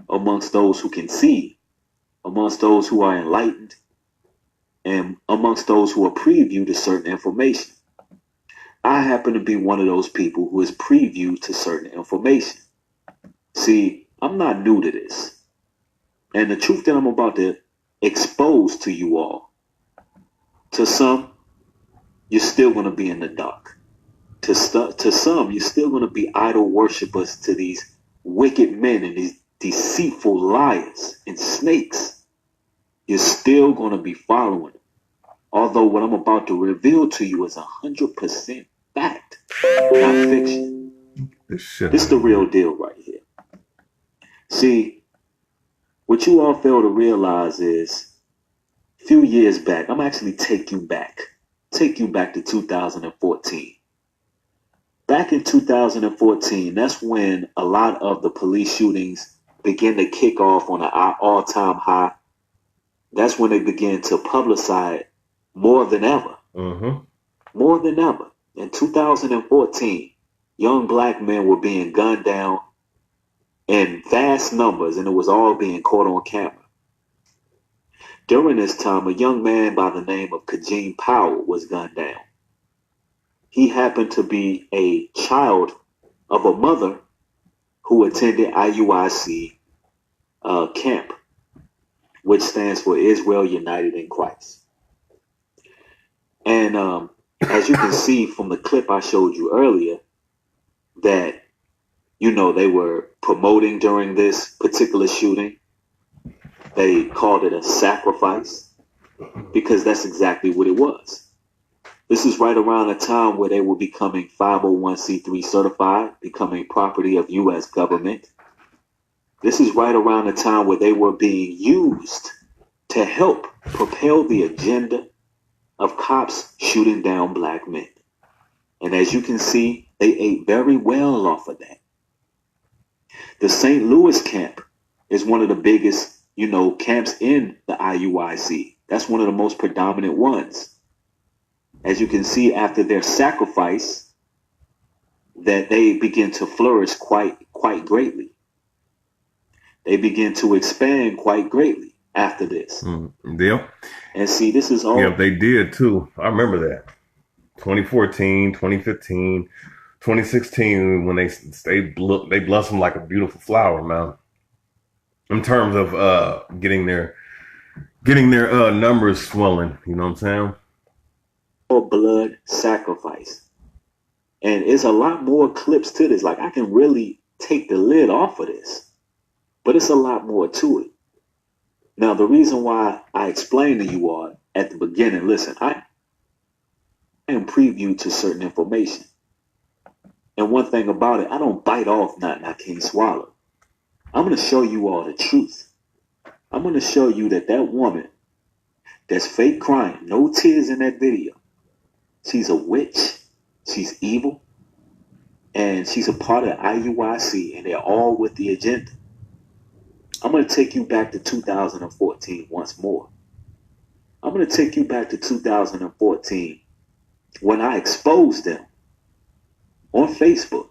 amongst those who can see, amongst those who are enlightened, and amongst those who are preview to certain information. I happen to be one of those people who is preview to certain information. See, I'm not new to this. And the truth that I'm about to expose to you all, to some, you're still going to be in the dark. To some, you're still going to be idol worshipers to these wicked men and these deceitful liars and snakes. You're still going to be following them. Although what I'm about to reveal to you is 100% fact, not fiction. This is the real deal right here. See, what you all fail to realize is, a few years back, I'm actually take you back to 2014. Back in 2014, that's when a lot of the police shootings began to kick off on an all-time high. That's when they began to publicize it more than ever. Mm-hmm. More than ever. In 2014, young black men were being gunned down in vast numbers, and it was all being caught on camera. During this time, a young man by the name of Kaching Powell was gunned down. He happened to be a child of a mother who attended IUIC camp, which stands for Israel United in Christ. And as you can see from the clip I showed you earlier, that, you know, they were promoting during this particular shooting. They called it a sacrifice because that's exactly what it was. This is right around the time where they were becoming 501c3 certified, becoming property of U.S. government. This is right around the time where they were being used to help propel the agenda of cops shooting down black men. And as you can see, they ate very well off of that. The St. Louis camp is one of the biggest, you know, camps in the IUIC. That's one of the most predominant ones. As you can see, after their sacrifice, that they begin to flourish quite greatly. They begin to expand quite greatly after this. Yeah. And see, this is all. Yeah, they did too. I remember that. 2014, 2015, 2016, when they blossomed like a beautiful flower, man. In terms of getting their numbers swelling, you know what I'm saying? Blood sacrifice. And it's a lot more clips to this. Like, I can really take the lid off of this, but it's a lot more to it. Now, the reason why I explained to you all at the beginning, listen, I am preview to certain information. And one thing about it, I don't bite off nothing I can't swallow. I'm going to show you all the truth. I'm going to show you that woman that's fake crying, no tears in that video, she's a witch, she's evil, and she's a part of IUIC, and they're all with the agenda. I'm going to take you back to 2014 once more. I'm going to take you back to 2014 when I exposed them on Facebook.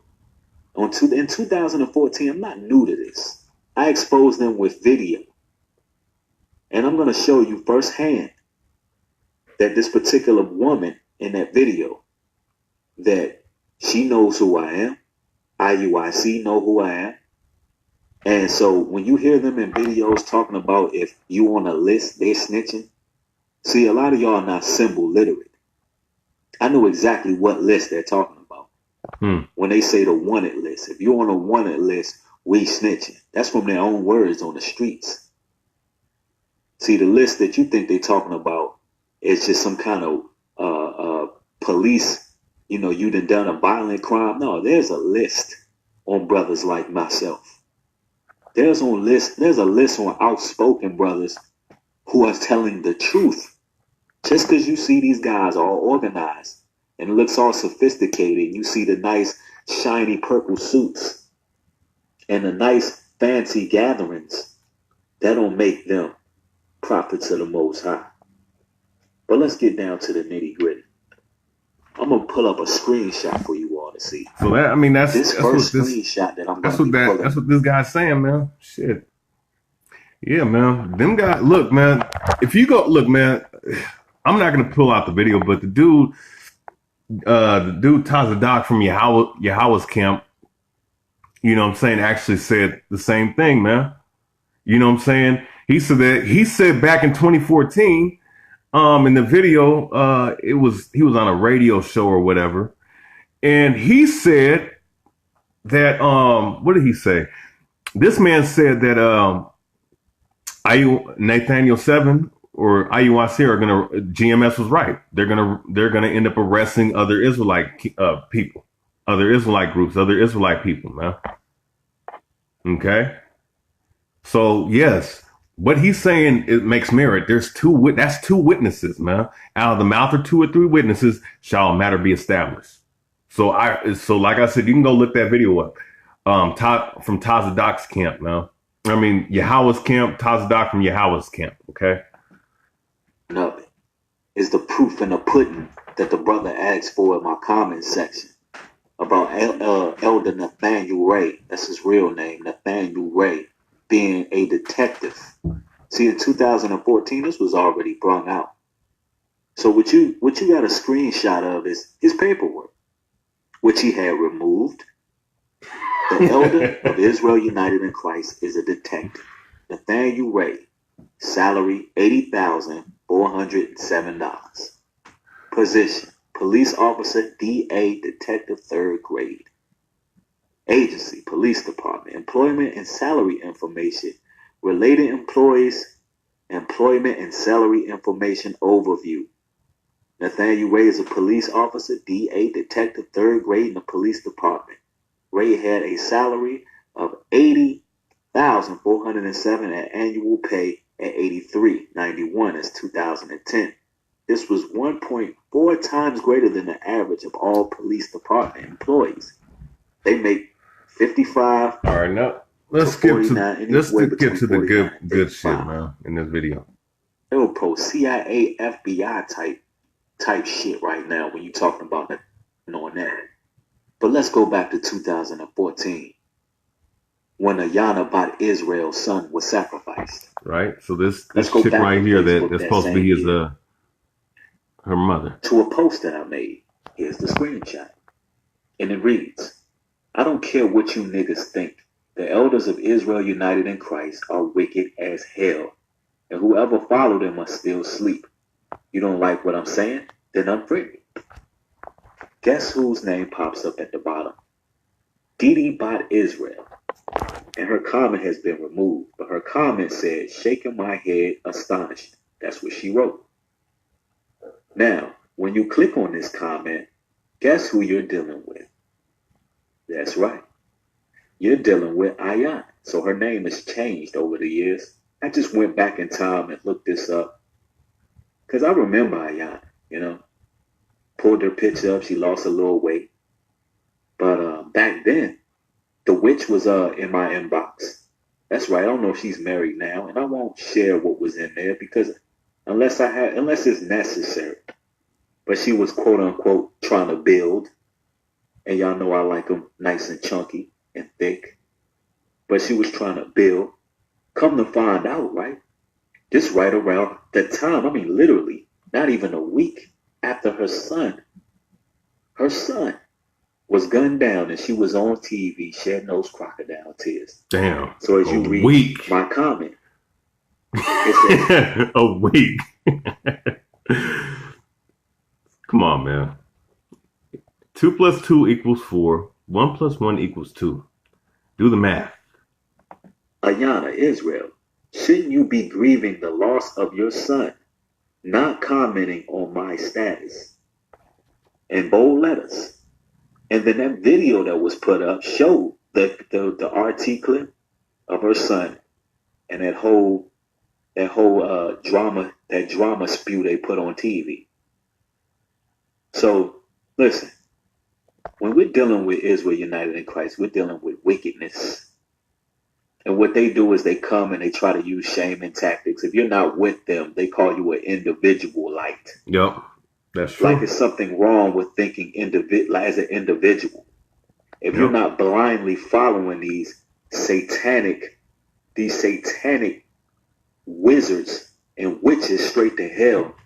In 2014, I'm not new to this. I exposed them with video. And I'm going to show you firsthand that this particular woman in that video, that she knows who I am. IUIC know who I am. And so when you hear them in videos talking about if you on a list, they're snitching. See, a lot of y'all are not symbol literate. I know exactly what list they're talking about. When they say the wanted list. If you're on a wanted list, we snitching. That's from their own words on the streets. See, the list that you think they're talking about is just some kind of police, you know, you done a violent crime. No, there's a list on brothers like myself. There's a list on outspoken brothers who are telling the truth. Just because you see these guys all organized and it looks all sophisticated, you see the nice shiny purple suits and the nice fancy gatherings, that don't make them prophets of the Most High. But let's get down to the nitty gritty. I'm gonna pull up a screenshot for you all to see. So that, I mean, that's screenshot that I'm gonna that's what this guy's saying, man. Shit. Yeah, man. Them guys, look, man. If you go look, man, I'm not gonna pull out the video, but the dude Tazadak from Yahweh's camp, you know what I'm saying, actually said the same thing, man. You know what I'm saying? He said back in 2014. In the video, he was on a radio show or whatever, and he said that what did he say? This man said that Nathaniel 7 or IUIC are gonna GMS was right. They're gonna end up arresting other Israelite people, other Israelite groups, other Israelite people, man. Okay, so yes. What he's saying, it makes merit. That's two witnesses, man. Out of the mouth of 2 or 3 witnesses shall a matter be established. So like I said, you can go look that video up. From Tazadak's camp, man. I mean, Yahweh's camp, Tazadak from Yahweh's camp, okay? Of it is the proof in the pudding that the brother asked for in my comments section about Elder Nathaniel Ray. That's his real name, Nathaniel Ray, being a detective. See, in 2014, this was already brought out. So what you got a screenshot of is his paperwork, which he had removed. The elder of Israel United in Christ is a detective. Nathaniel Ray, salary $80,407. Position, police officer, DA, detective, 3rd grade. Agency, police department, employment and salary information, related employees, employment and salary information overview. Nathaniel Ray is a police officer, DA, detective, 3rd grade in the police department. Ray had a salary of $80,407 at annual pay at $83.91 as 2010. This was 1.4 times greater than the average of all police department employees. They make 55. All right, now let's get to the good shit, man. In this video, they will pro CIA, FBI type shit right now when you talking about knowing that. But let's go back to 2014 when Ayana Bat Israel's son was sacrificed. Right. So this chick right here that's supposed to be his her mother. To a post that I made. Here's the screenshot, and it reads, "I don't care what you niggas think. The elders of Israel United in Christ are wicked as hell, and whoever followed them must still sleep. You don't like what I'm saying? Then unfriend me." Guess whose name pops up at the bottom? Didi Bat Israel. And her comment has been removed, but her comment said, "Shaking my head, astonished." That's what she wrote. Now, when you click on this comment, guess who you're dealing with? That's right. You're dealing with Ayan. So her name has changed over the years. I just went back in time and looked this up, because I remember Ayan, you know. Pulled her picture up. She lost a little weight. But back then, the witch was in my inbox. That's right. I don't know if she's married now, and I won't share what was in there because unless it's necessary. But she was quote unquote trying to build, and y'all know I like them nice and chunky and thick. But she was trying to build. Come to find out, right? Just right around the time. I mean, literally, not even a week after her son was gunned down, and she was on TV shedding those crocodile tears. Damn. So as you read week. my comment, it says, a week. Come on, man. 2 + 2 = 4. 1 + 1 = 2. Do the math. Ayana, Israel, shouldn't you be grieving the loss of your son, not commenting on my status? In bold letters. And then that video that was put up showed the RT clip of her son and that whole drama spew they put on TV. So listen, when we're dealing with Israel United in Christ, we're dealing with wickedness. And what they do is they come and they try to use shame and tactics. If you're not with them, they call you an individualite. Yep, that's true. Like there's something wrong with thinking as an individual. If you're not blindly following these satanic wizards and witches straight to hell,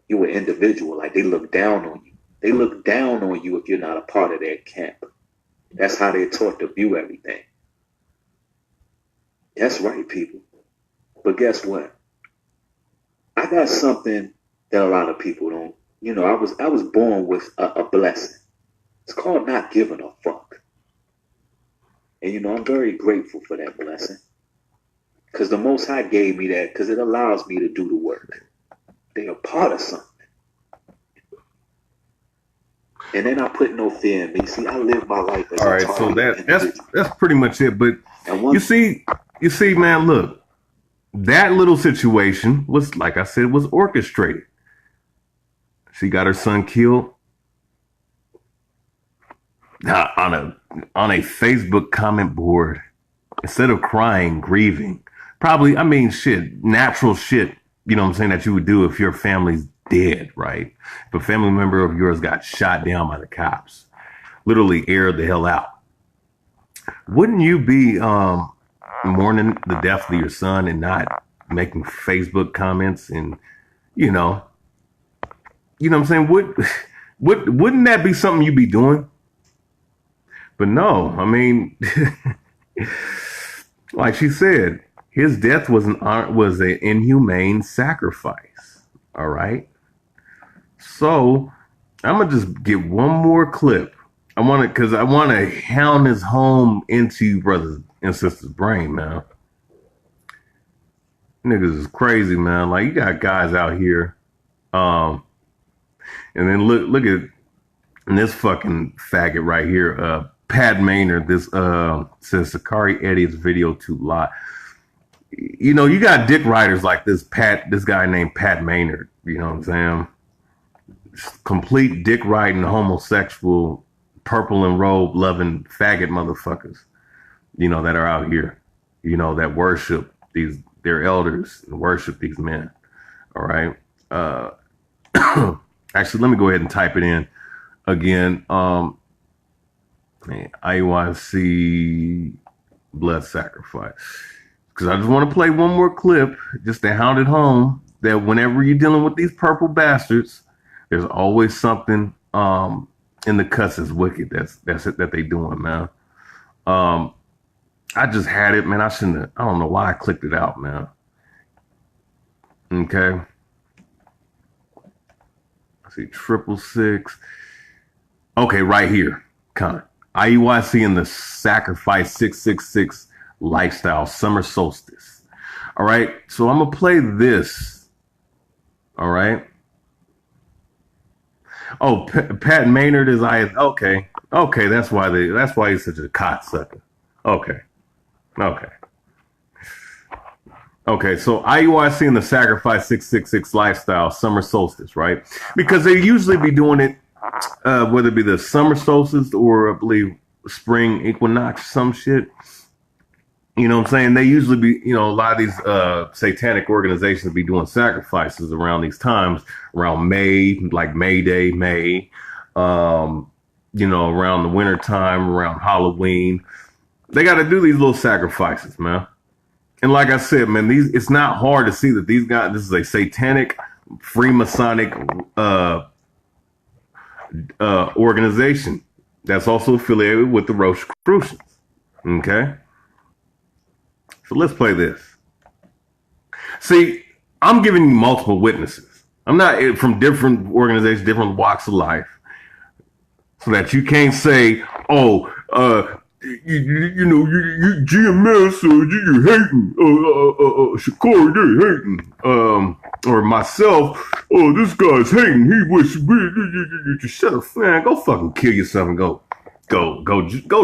you're an individual. Like they look down on you. They look down on you if you're not a part of their camp. That's how they're taught to view everything. That's right, people. But guess what? I got something that a lot of people don't. You know, I was born with a blessing. It's called not giving a fuck. And you know, I'm very grateful for that blessing. Because the Most High gave me that because it allows me to do the work. They're a part of something. And they're not putting no fear in me. See, I live my life as all right, so that's pretty much it. But you see, man, look, that little situation was, like I said, was orchestrated. She got her son killed on a Facebook comment board. Instead of crying, grieving, probably, I mean, shit, natural shit, you know what I'm saying, that you would do if your family's dead, right? If a family member of yours got shot down by the cops, literally aired the hell out. Wouldn't you be mourning the death of your son and not making Facebook comments and, you know what I'm saying? Wouldn't that be something you'd be doing? But no, I mean, like she said, his death was an inhumane sacrifice. All right. So I'm gonna just get one more clip. I want to hound this home into you brothers and sisters' brain, man. Niggas is crazy, man. Like, you got guys out here, and then look at this fucking faggot right here, Pat Maynard. This says Sakari Eddie's video too lot. You know, you got dick riders like this guy named Pat Maynard. You know what I'm saying? Complete dick riding, homosexual, purple and robe loving faggot motherfuckers. You know, that are out here. You know, that worship their elders and worship these men. All right. Actually, let me go ahead and type it in again. IUIC blood sacrifice. Because I just want to play one more clip just to hound it home that whenever you're dealing with these purple bastards, there's always something in the cuts that's wicked that they doing, man. I just had it, man. I don't know why I clicked it out, man. Okay. I see 666. Okay, right here. IUIC and the Sacrifice 666 Lifestyle Summer Solstice. All right, so I'm gonna play this. All right. Oh, Pat Maynard is okay. That's why he's such a cocksucker. Okay. So IUIC and the Sacrifice 666 Lifestyle Summer Solstice, right? Because they usually be doing it, whether it be the summer solstice or I believe spring equinox, some shit. You know what I'm saying? They usually be, you know, a lot of these satanic organizations be doing sacrifices around these times, around May, like May Day, you know, around the winter time, around Halloween. They got to do these little sacrifices, man. And like I said, man, it's not hard to see that these guys, this is a satanic, Freemasonic organization. that's also affiliated with the Rosicrucians. Okay? So let's play this. See, I'm giving you multiple witnesses. I'm not from different organizations, different walks of life. So that you can't say, oh, you know, you GMS, you hating, Shakur, they hating, or myself, oh, this guy's hating, he wish, shut up, man, go fucking kill yourself and go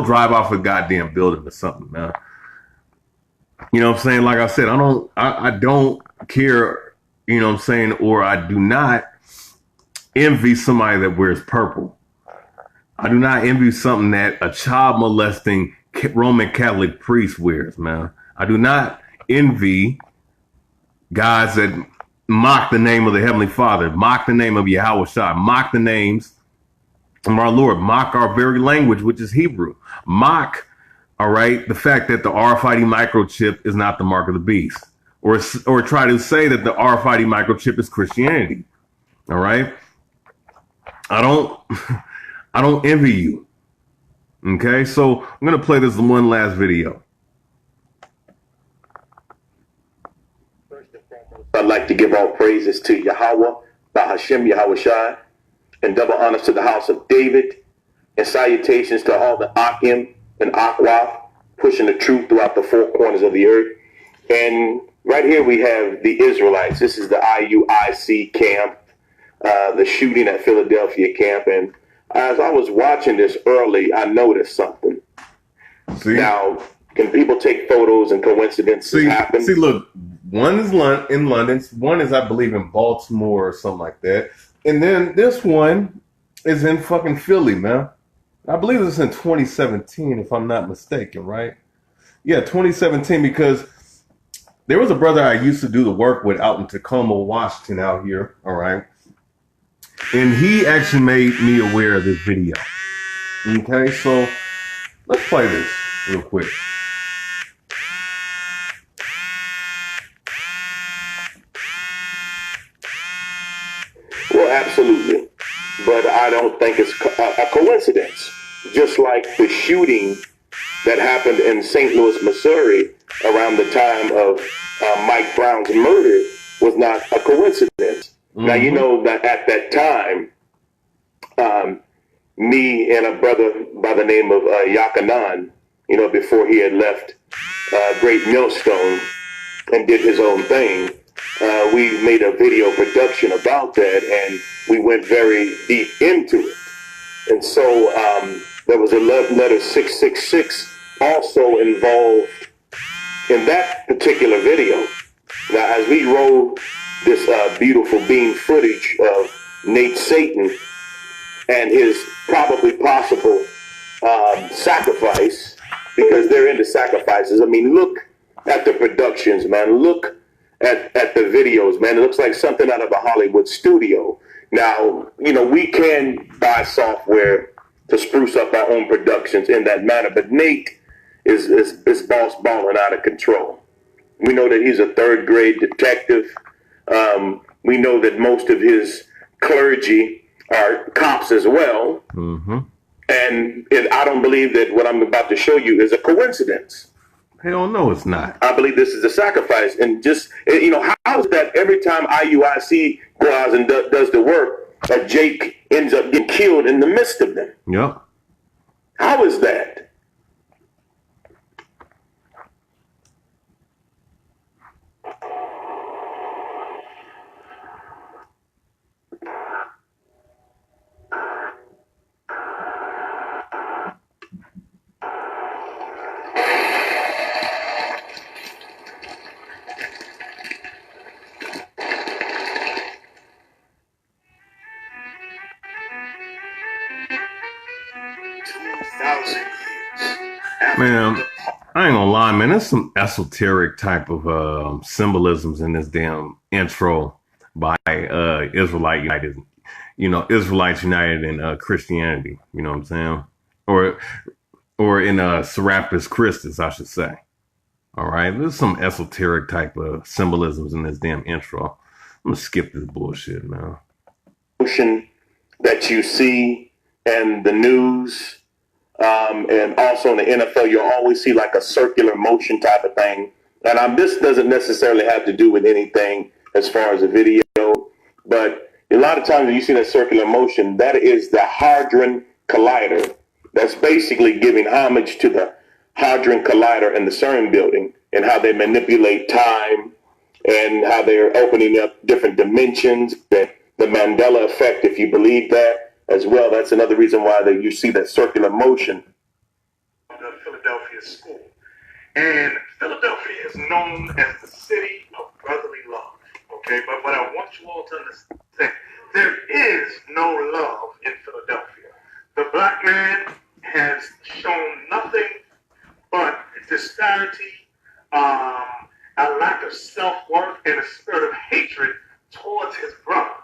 drive off a goddamn building or something, man. You know what I'm saying? Like I said, I don't care, you know what I'm saying, or I do not envy somebody that wears purple. I do not envy something that a child molesting Roman Catholic priest wears, man. I do not envy guys that mock the name of the Heavenly Father, mock the name of Yahweh Shai, mock the names of our Lord, mock our very language, which is Hebrew, mock, all right, the fact that the RFID microchip is not the mark of the beast, or try to say that the RFID microchip is Christianity, all right? I don't envy you. Okay, so I'm going to play this one last video. First and foremost, I'd like to give all praises to Yahweh, Bahashem Yahweh Shai, and double honors to the house of David, and salutations to all the Akim and Akwath, pushing the truth throughout the four corners of the earth. And right here we have the Israelites. This is the IUIC camp, the shooting at Philadelphia camp, and as I was watching this early, I noticed something. See? Now, can people take photos and coincidences happen? See, look, one is in London, one is, I believe, in Baltimore or something like that. And then this one is in fucking Philly, man. I believe it's in 2017, if I'm not mistaken, right? Yeah, 2017, because there was a brother I used to do the work with out in Tacoma, Washington, out here, all right? And he actually made me aware of this video. Okay, so let's play this real quick. Well, absolutely. But I don't think it's a coincidence. Just like the shooting that happened in St. Louis, Missouri around the time of Mike Brown's murder was not a coincidence. Mm-hmm. Now, you know that at that time, me and a brother by the name of Yakanan, you know, before he had left Great Millstone and did his own thing, we made a video production about that, and we went very deep into it. And so there was a letter 666 also involved in that particular video. Now, as we roll this beautiful beam footage of Nate Satan and his probably possible sacrifice, because they're into sacrifices. I mean, look at the productions, man. Look at the videos, man. It looks like something out of a Hollywood studio. Now, you know, we can buy software to spruce up our own productions in that manner, but Nate is boss balling out of control. We know that he's a third grade detective. We know that most of his clergy are cops as well. Mm-hmm. And I don't believe that what I'm about to show you is a coincidence. Hell no, it's not. I believe this is a sacrifice. And just, you know, how is that every time IUIC goes out and does the work, that Jake ends up getting killed in the midst of them? Yep. How is that? Man, I ain't gonna lie, man. There's some esoteric type of symbolisms in this damn intro by Israelite United, you know, Israelites United in Christianity. You know what I'm saying? Or in Serapis Christus, I should say. All right, there's some esoteric type of symbolisms in this damn intro. I'm gonna skip this bullshit, man. That you see and the news And also in the NFL, you'll always see like a circular motion type of thing. And this doesn't necessarily have to do with anything as far as a video, but a lot of times when you see that circular motion, that is the Hadron Collider. That's basically giving homage to the Hadron Collider in the CERN building and how they manipulate time and how they're opening up different dimensions, the Mandela effect, if you believe that as well. That's another reason why you see that circular motion. The Philadelphia school. And Philadelphia is known as the city of brotherly love. Okay, but what I want you all to understand, there is no love in Philadelphia. The black man has shown nothing but disparity, a lack of self-worth, and a spirit of hatred towards his brother.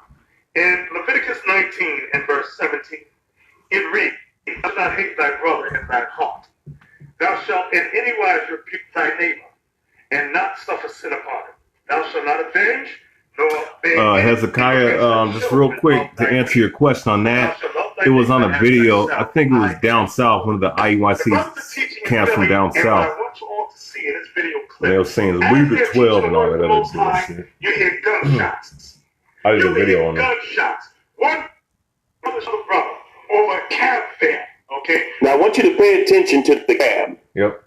In Leviticus 19 and verse 17, it reads, "Thou shalt not hate thy brother in thy heart. Thou shalt in any wise rebuke thy neighbor, and not suffer sin upon him. Thou shalt not avenge, nor beg." Hezekiah, just real quick to answer your question on that, it was on a video. I think it was down south, one of the IUIC camps from down south. They were saying leave the 12 and all that other bullshit. You hear gunshots. I did a video on that. Gunshots. One brother over a cab fare. Okay. Now I want you to pay attention to the cab. Yep.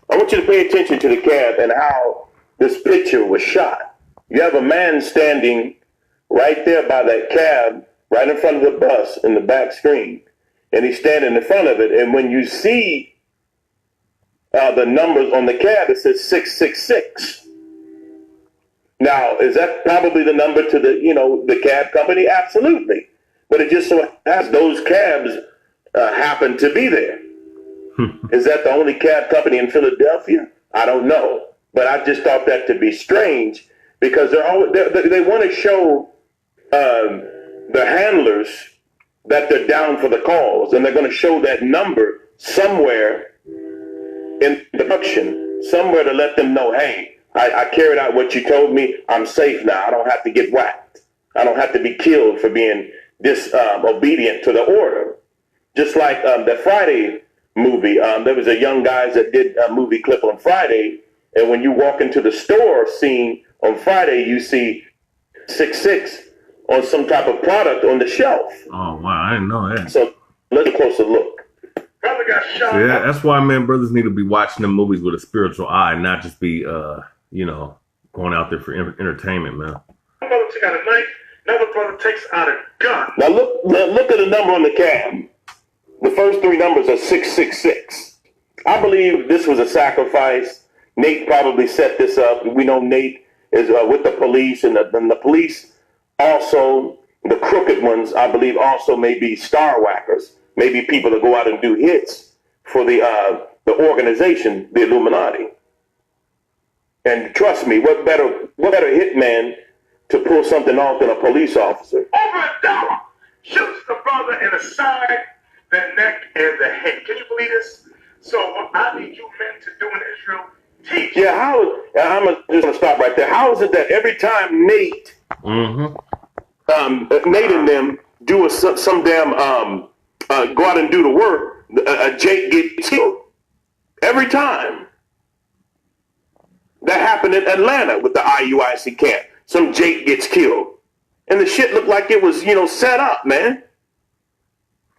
I want you to pay attention to the cab and how this picture was shot. You have a man standing right there by that cab, right in front of the bus in the back screen, and he's standing in front of it. And when you see the numbers on the cab, it says 666. Now, is that probably the number to the cab company? Absolutely. But it just so has those cabs happen to be there. Is that the only cab company in Philadelphia? I don't know. But I just thought that to be strange because they want to show the handlers that they're down for the cause, and they're going to show that number somewhere in the production, somewhere to let them know, hey, I carried out what you told me. I'm safe now. I don't have to get whacked. I don't have to be killed for being disobedient to the order. Just like the Friday movie, there was a young guy that did a movie clip on Friday, and when you walk into the store scene on Friday, you see 66 on some type of product on the shelf. Oh, wow, I didn't know that. So let's take a closer look. Brother got shot. So yeah, that's why, man, brothers need to be watching them movies with a spiritual eye, not just be, going out there for entertainment, man. One brother took out a knife. Another brother takes out a gun. Now look at the number on the cab. The first three numbers are 666. I believe this was a sacrifice. Nate probably set this up. We know Nate is with the police, and the police also, the crooked ones, I believe also may be star whackers, maybe people that go out and do hits for the organization, the Illuminati. And trust me, what better hitman to pull something off than a police officer? Over $1 shoots the brother in the side, the neck, and the head. Can you believe this? So what I need you men to do in Israel, teach. Yeah, I'm just going to stop right there. How is it that every time Nate, Nate and them do some damn, go out and do the work, Jake gets killed? Every time. That happened in Atlanta with the IUIC camp. Some Jake gets killed. And the shit looked like it was, set up, man.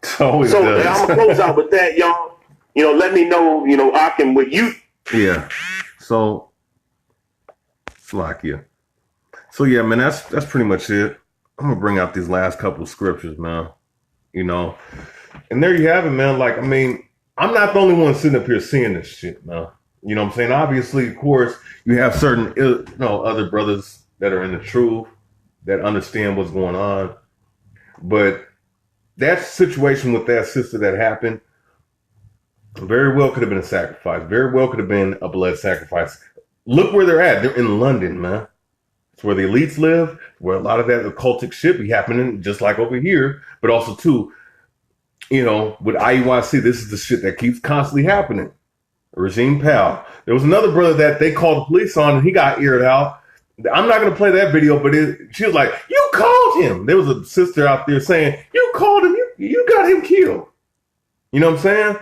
So I'm going to close out with that, y'all. Let me know, Akim, with you. Yeah. So, Slakia. So, yeah, man, that's pretty much it. I'm going to bring out these last couple of scriptures, man. And there you have it, man. Like, I mean, I'm not the only one sitting up here seeing this shit, man. You know what I'm saying? Obviously, of course, you have certain, other brothers that are in the truth, that understand what's going on. But that situation with that sister that happened very well could have been a sacrifice. Very well could have been a blood sacrifice. Look where they're at. They're in London, man. It's where the elites live, where a lot of that occultic shit be happening, just like over here. But also, too, with IUIC, this is the shit that keeps constantly happening. Regime pal. There was another brother that they called the police on, and he got eared out. I'm not going to play that video, but she was like, you called him. There was a sister out there saying, you called him. You got him killed. You know what I'm saying?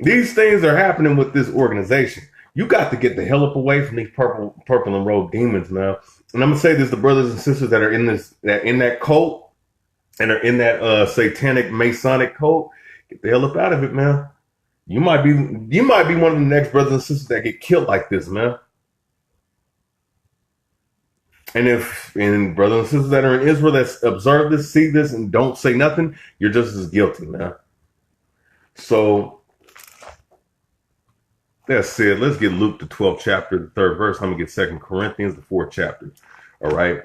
These things are happening with this organization. You got to get the hell up away from these purple and robe demons now. And I'm gonna say this to brothers and sisters that are in that cult and are in that satanic masonic cult. Get the hell up out of it, man. You might be one of the next brothers and sisters that get killed like this, man. And brothers and sisters that are in Israel that observe this, see this, and don't say nothing, you're just as guilty, man. So that said, let's get Luke the 12th chapter, the 3rd verse. I'm gonna get 2 Corinthians, the 4th chapter. All right.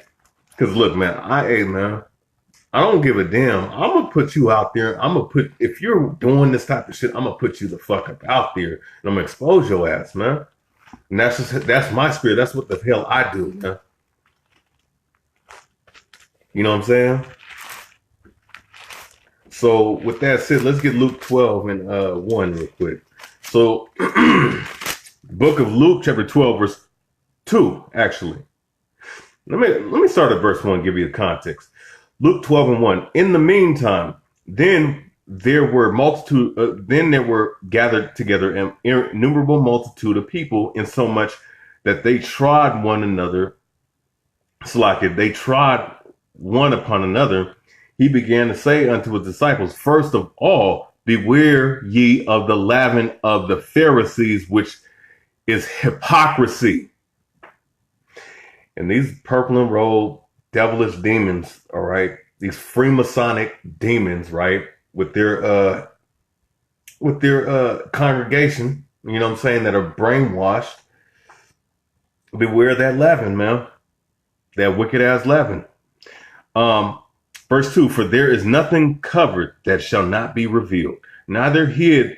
Because look, man, I don't give a damn. I'm gonna put you out there. If you're doing this type of shit, I'm gonna put you the fuck up out there, and I'm gonna expose your ass, man. And that's my spirit. That's what the hell I do, man. You know what I'm saying? So with that said, let's get Luke 12 and 1 real quick. So book of Luke, chapter 12, verse 2, actually. Let me start at verse 1 and give you the context. Luke 12 and 1. In the meantime, then there were gathered together an innumerable multitude of people, insomuch that they trod one another. It's like if they trod one upon another, he began to say unto his disciples, first of all, beware ye of the leaven of the Pharisees, which is hypocrisy. And these purple and robe devilish demons, all right, these Freemasonic demons, right, with their congregation, you know what I'm saying, that are brainwashed. Beware that leaven, man, that wicked ass leaven. Verse 2, for there is nothing covered that shall not be revealed, neither hid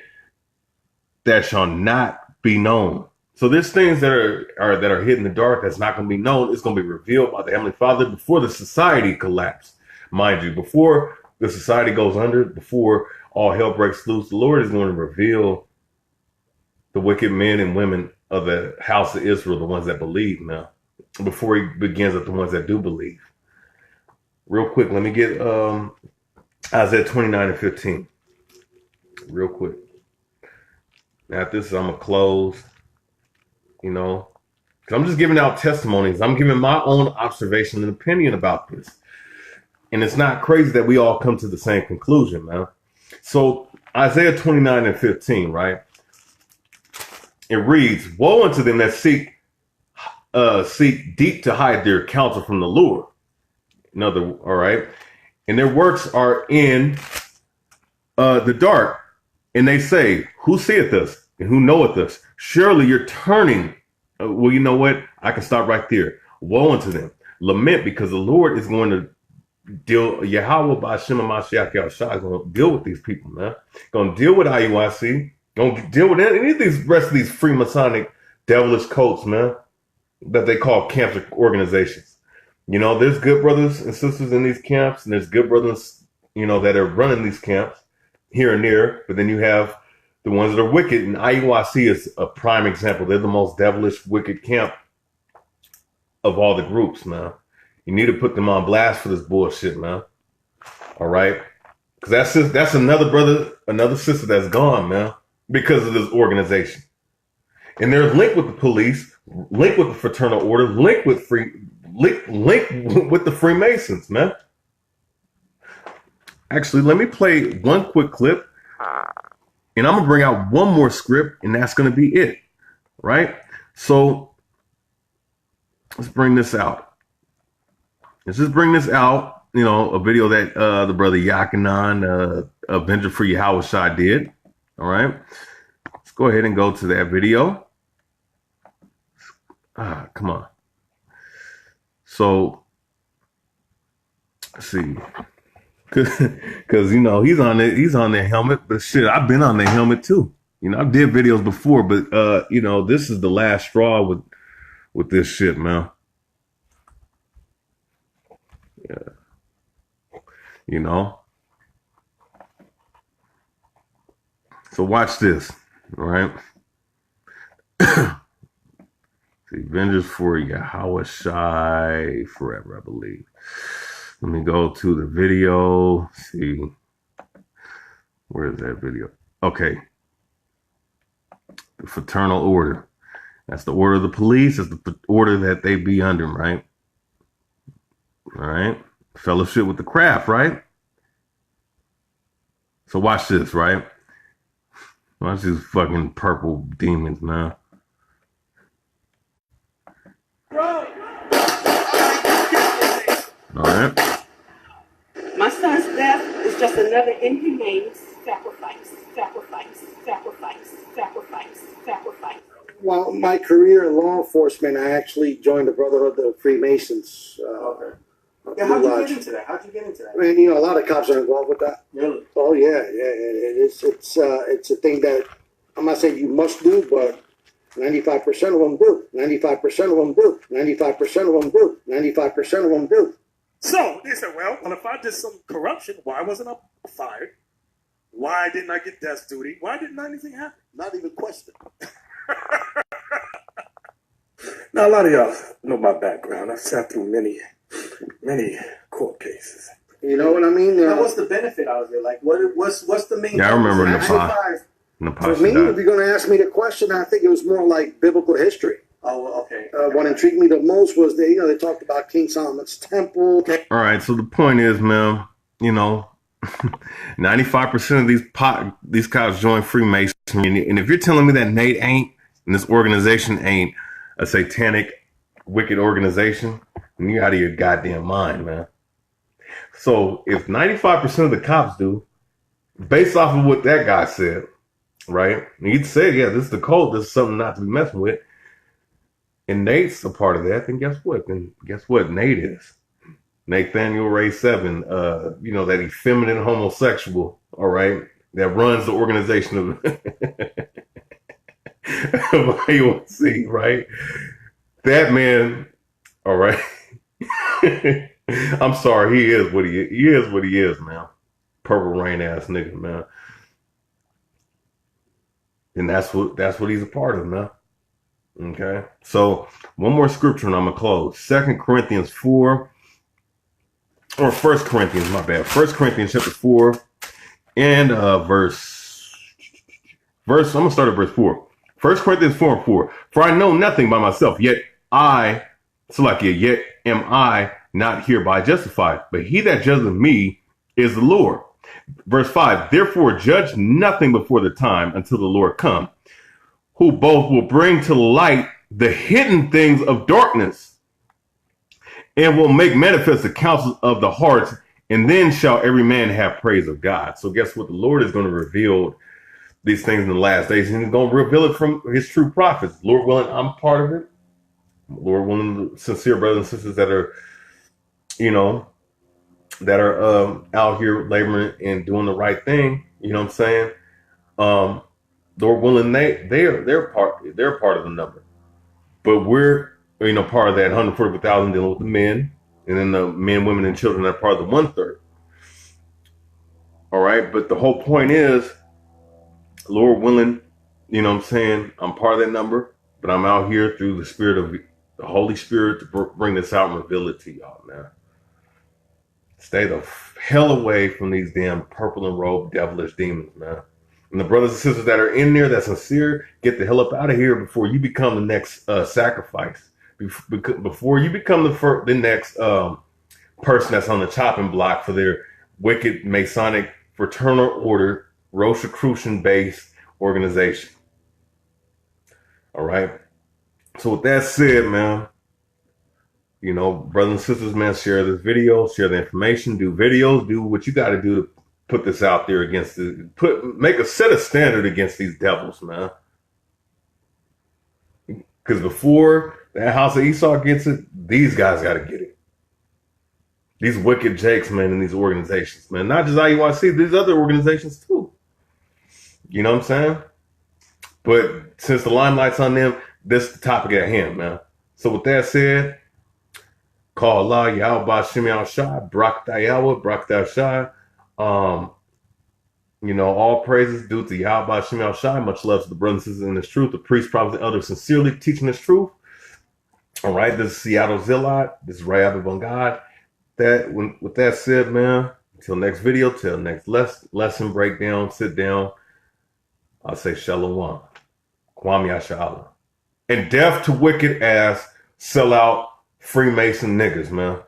that shall not be known. So there's things that are hid in the dark that's not going to be known. It's going to be revealed by the Heavenly Father before the society collapses. Mind you, before the society goes under, before all hell breaks loose, the Lord is going to reveal the wicked men and women of the house of Israel, the ones that believe now, before he begins with the ones that do believe. Real quick, let me get Isaiah 29 and 15. Real quick. Now, at this, I'm going to close, you know, because I'm just giving out testimonies. I'm giving my own observation and opinion about this. And it's not crazy that we all come to the same conclusion, man. So Isaiah 29 and 15, right? It reads, woe unto them that seek deep to hide their counsel from the Lord. All right. And their works are in the dark. And they say, who seeth us and who knoweth us? Surely you're turning. Well, you know what? I can stop right there. Woe unto them. Lament, because the Lord is going to deal. Yahweh B'Shem HaMashiach Yahushua is going to deal with these people, man. Going to deal with IUIC. Going to deal with any of these rest of these Freemasonic devilish cults, man, that they call camps or organizations. You know, there's good brothers and sisters in these camps, and there's good brothers, you know, that are running these camps here and there. But then you have the ones that are wicked, and IUIC is a prime example. They're the most devilish, wicked camp of all the groups, man. You need to put them on blast for this bullshit, man. All right? Because that's another brother, another sister that's gone, man, because of this organization. And they're linked with the police, linked with the fraternal order, linked with the Freemasons, man. Actually, let me play one quick clip, and I'm going to bring out one more script, and that's going to be it, right? So let's bring this out. Let's just bring this out, you know, a video that the brother Yakinan, Avenger for Yahushua did, all right? Let's go ahead and go to that video. Come on. So, let's see, because you know he's on the helmet, but shit, I've been on the helmet too. You know, I did videos before, but you know, this is the last straw with this shit, man. Yeah, you know. So watch this, all right? The Avengers for Yahushua forever, I believe. Let me go to the video. See, where is that video? Okay. The fraternal order. That's the order of the police. That's the order that they be under, right? All right. Fellowship with the craft, right? So watch this, right? Watch these fucking purple demons, man. Bro. All right. My son's death is just another inhumane sacrifice. Well, my career in law enforcement, I actually joined the Brotherhood of Freemasons. Okay. Yeah, how'd you get into that? I mean, you know, a lot of cops are involved with that. Really? Oh yeah. It's a thing that I'm not saying you must do, but 95% of them do. 95% of them do. 95% of them do. 95% of them do. So they said, well, if I did some corruption, why wasn't I fired? Why didn't I get death duty? Why didn't anything happen? Not even question. Now, a lot of y'all know my background. I've sat through many court cases. You know what I mean? Now, what's the benefit out of it? Like, what's the main? Yeah, I remember For me, if you're going to ask me the question, I think it was more like biblical history. Oh, okay. What intrigued me the most was they talked about King Solomon's temple. All right. So the point is, man, 95% of these cops join Freemasonry. And if you're telling me that Nate ain't, and this organization ain't a satanic, wicked organization, then you're out of your goddamn mind, man. So if 95% of the cops do, based off of what that guy said, right? And he'd say, yeah, this is the code. This is something not to be messing with. And Nate's a part of that. Then guess what? Nate is. Nathaniel Ray 7, that effeminate homosexual, all right, that runs the organization of IUIC, right? That man, all right. I'm sorry, he is what he is. He is what he is, man. Purple rain ass nigga, man. And that's what he's a part of, man. Okay. So one more scripture and I'm gonna close. 2 Corinthians 4. Or 1 Corinthians, my bad. 1 Corinthians chapter 4 and verse. I'm gonna start at verse 4. 1 Corinthians 4 and 4. For I know nothing by myself, yet am I not hereby justified. But he that judgeth me is the Lord. Verse 5. Therefore judge nothing before the time until the Lord come, who both will bring to light the hidden things of darkness, and will make manifest the counsels of the hearts, and then shall every man have praise of God. So guess what? The Lord is going to reveal these things in the last days, and he's going to reveal it from his true prophets. Lord willing, I'm part of it. Lord willing, the sincere brothers and sisters that are, out here laboring and doing the right thing. You know what I'm saying? Lord willing, they're part of the number, but we're part of that 144,000 dealing with the men, and then the men, women, and children are part of the 1/3. All right, but the whole point is, Lord willing, I'm saying, I'm part of that number, but I'm out here through the Spirit of the Holy Spirit to bring this out and reveal it to y'all, man. Stay the hell away from these damn purple and robe devilish demons, man. And the brothers and sisters that are in there that's sincere, get the hell up out of here before you become the next sacrifice. Before you become the next person that's on the chopping block for their wicked Masonic fraternal order, Rosicrucian-based organization. All right. So with that said, man, brothers and sisters, man, share this video, share the information, do videos, do what you got to do to put this out there make a set a standard against these devils, man. Because before that house of Esau gets it, these guys got to get it. These wicked jakes, man, in these organizations, man. Not just IUIC, these other organizations too. You know what I'm saying? But since the limelight's on them, this is the topic at hand, man. So with that said, call Allah, Yahweh, Simeon, Shai, Barak Yahweh, Barak Shai. All praises due to Yahweh, Simeon, Shai. Much love to the brothers and sisters in this truth, the priests, prophets, and elders sincerely teaching this truth. All right, this is Seattle Zealot. This is Rayabya von God. With that said, man, until next video, till next lesson breakdown, sit down. I'll say shalom. Kwame Ashala. And death to wicked ass sellout Freemason niggas, man.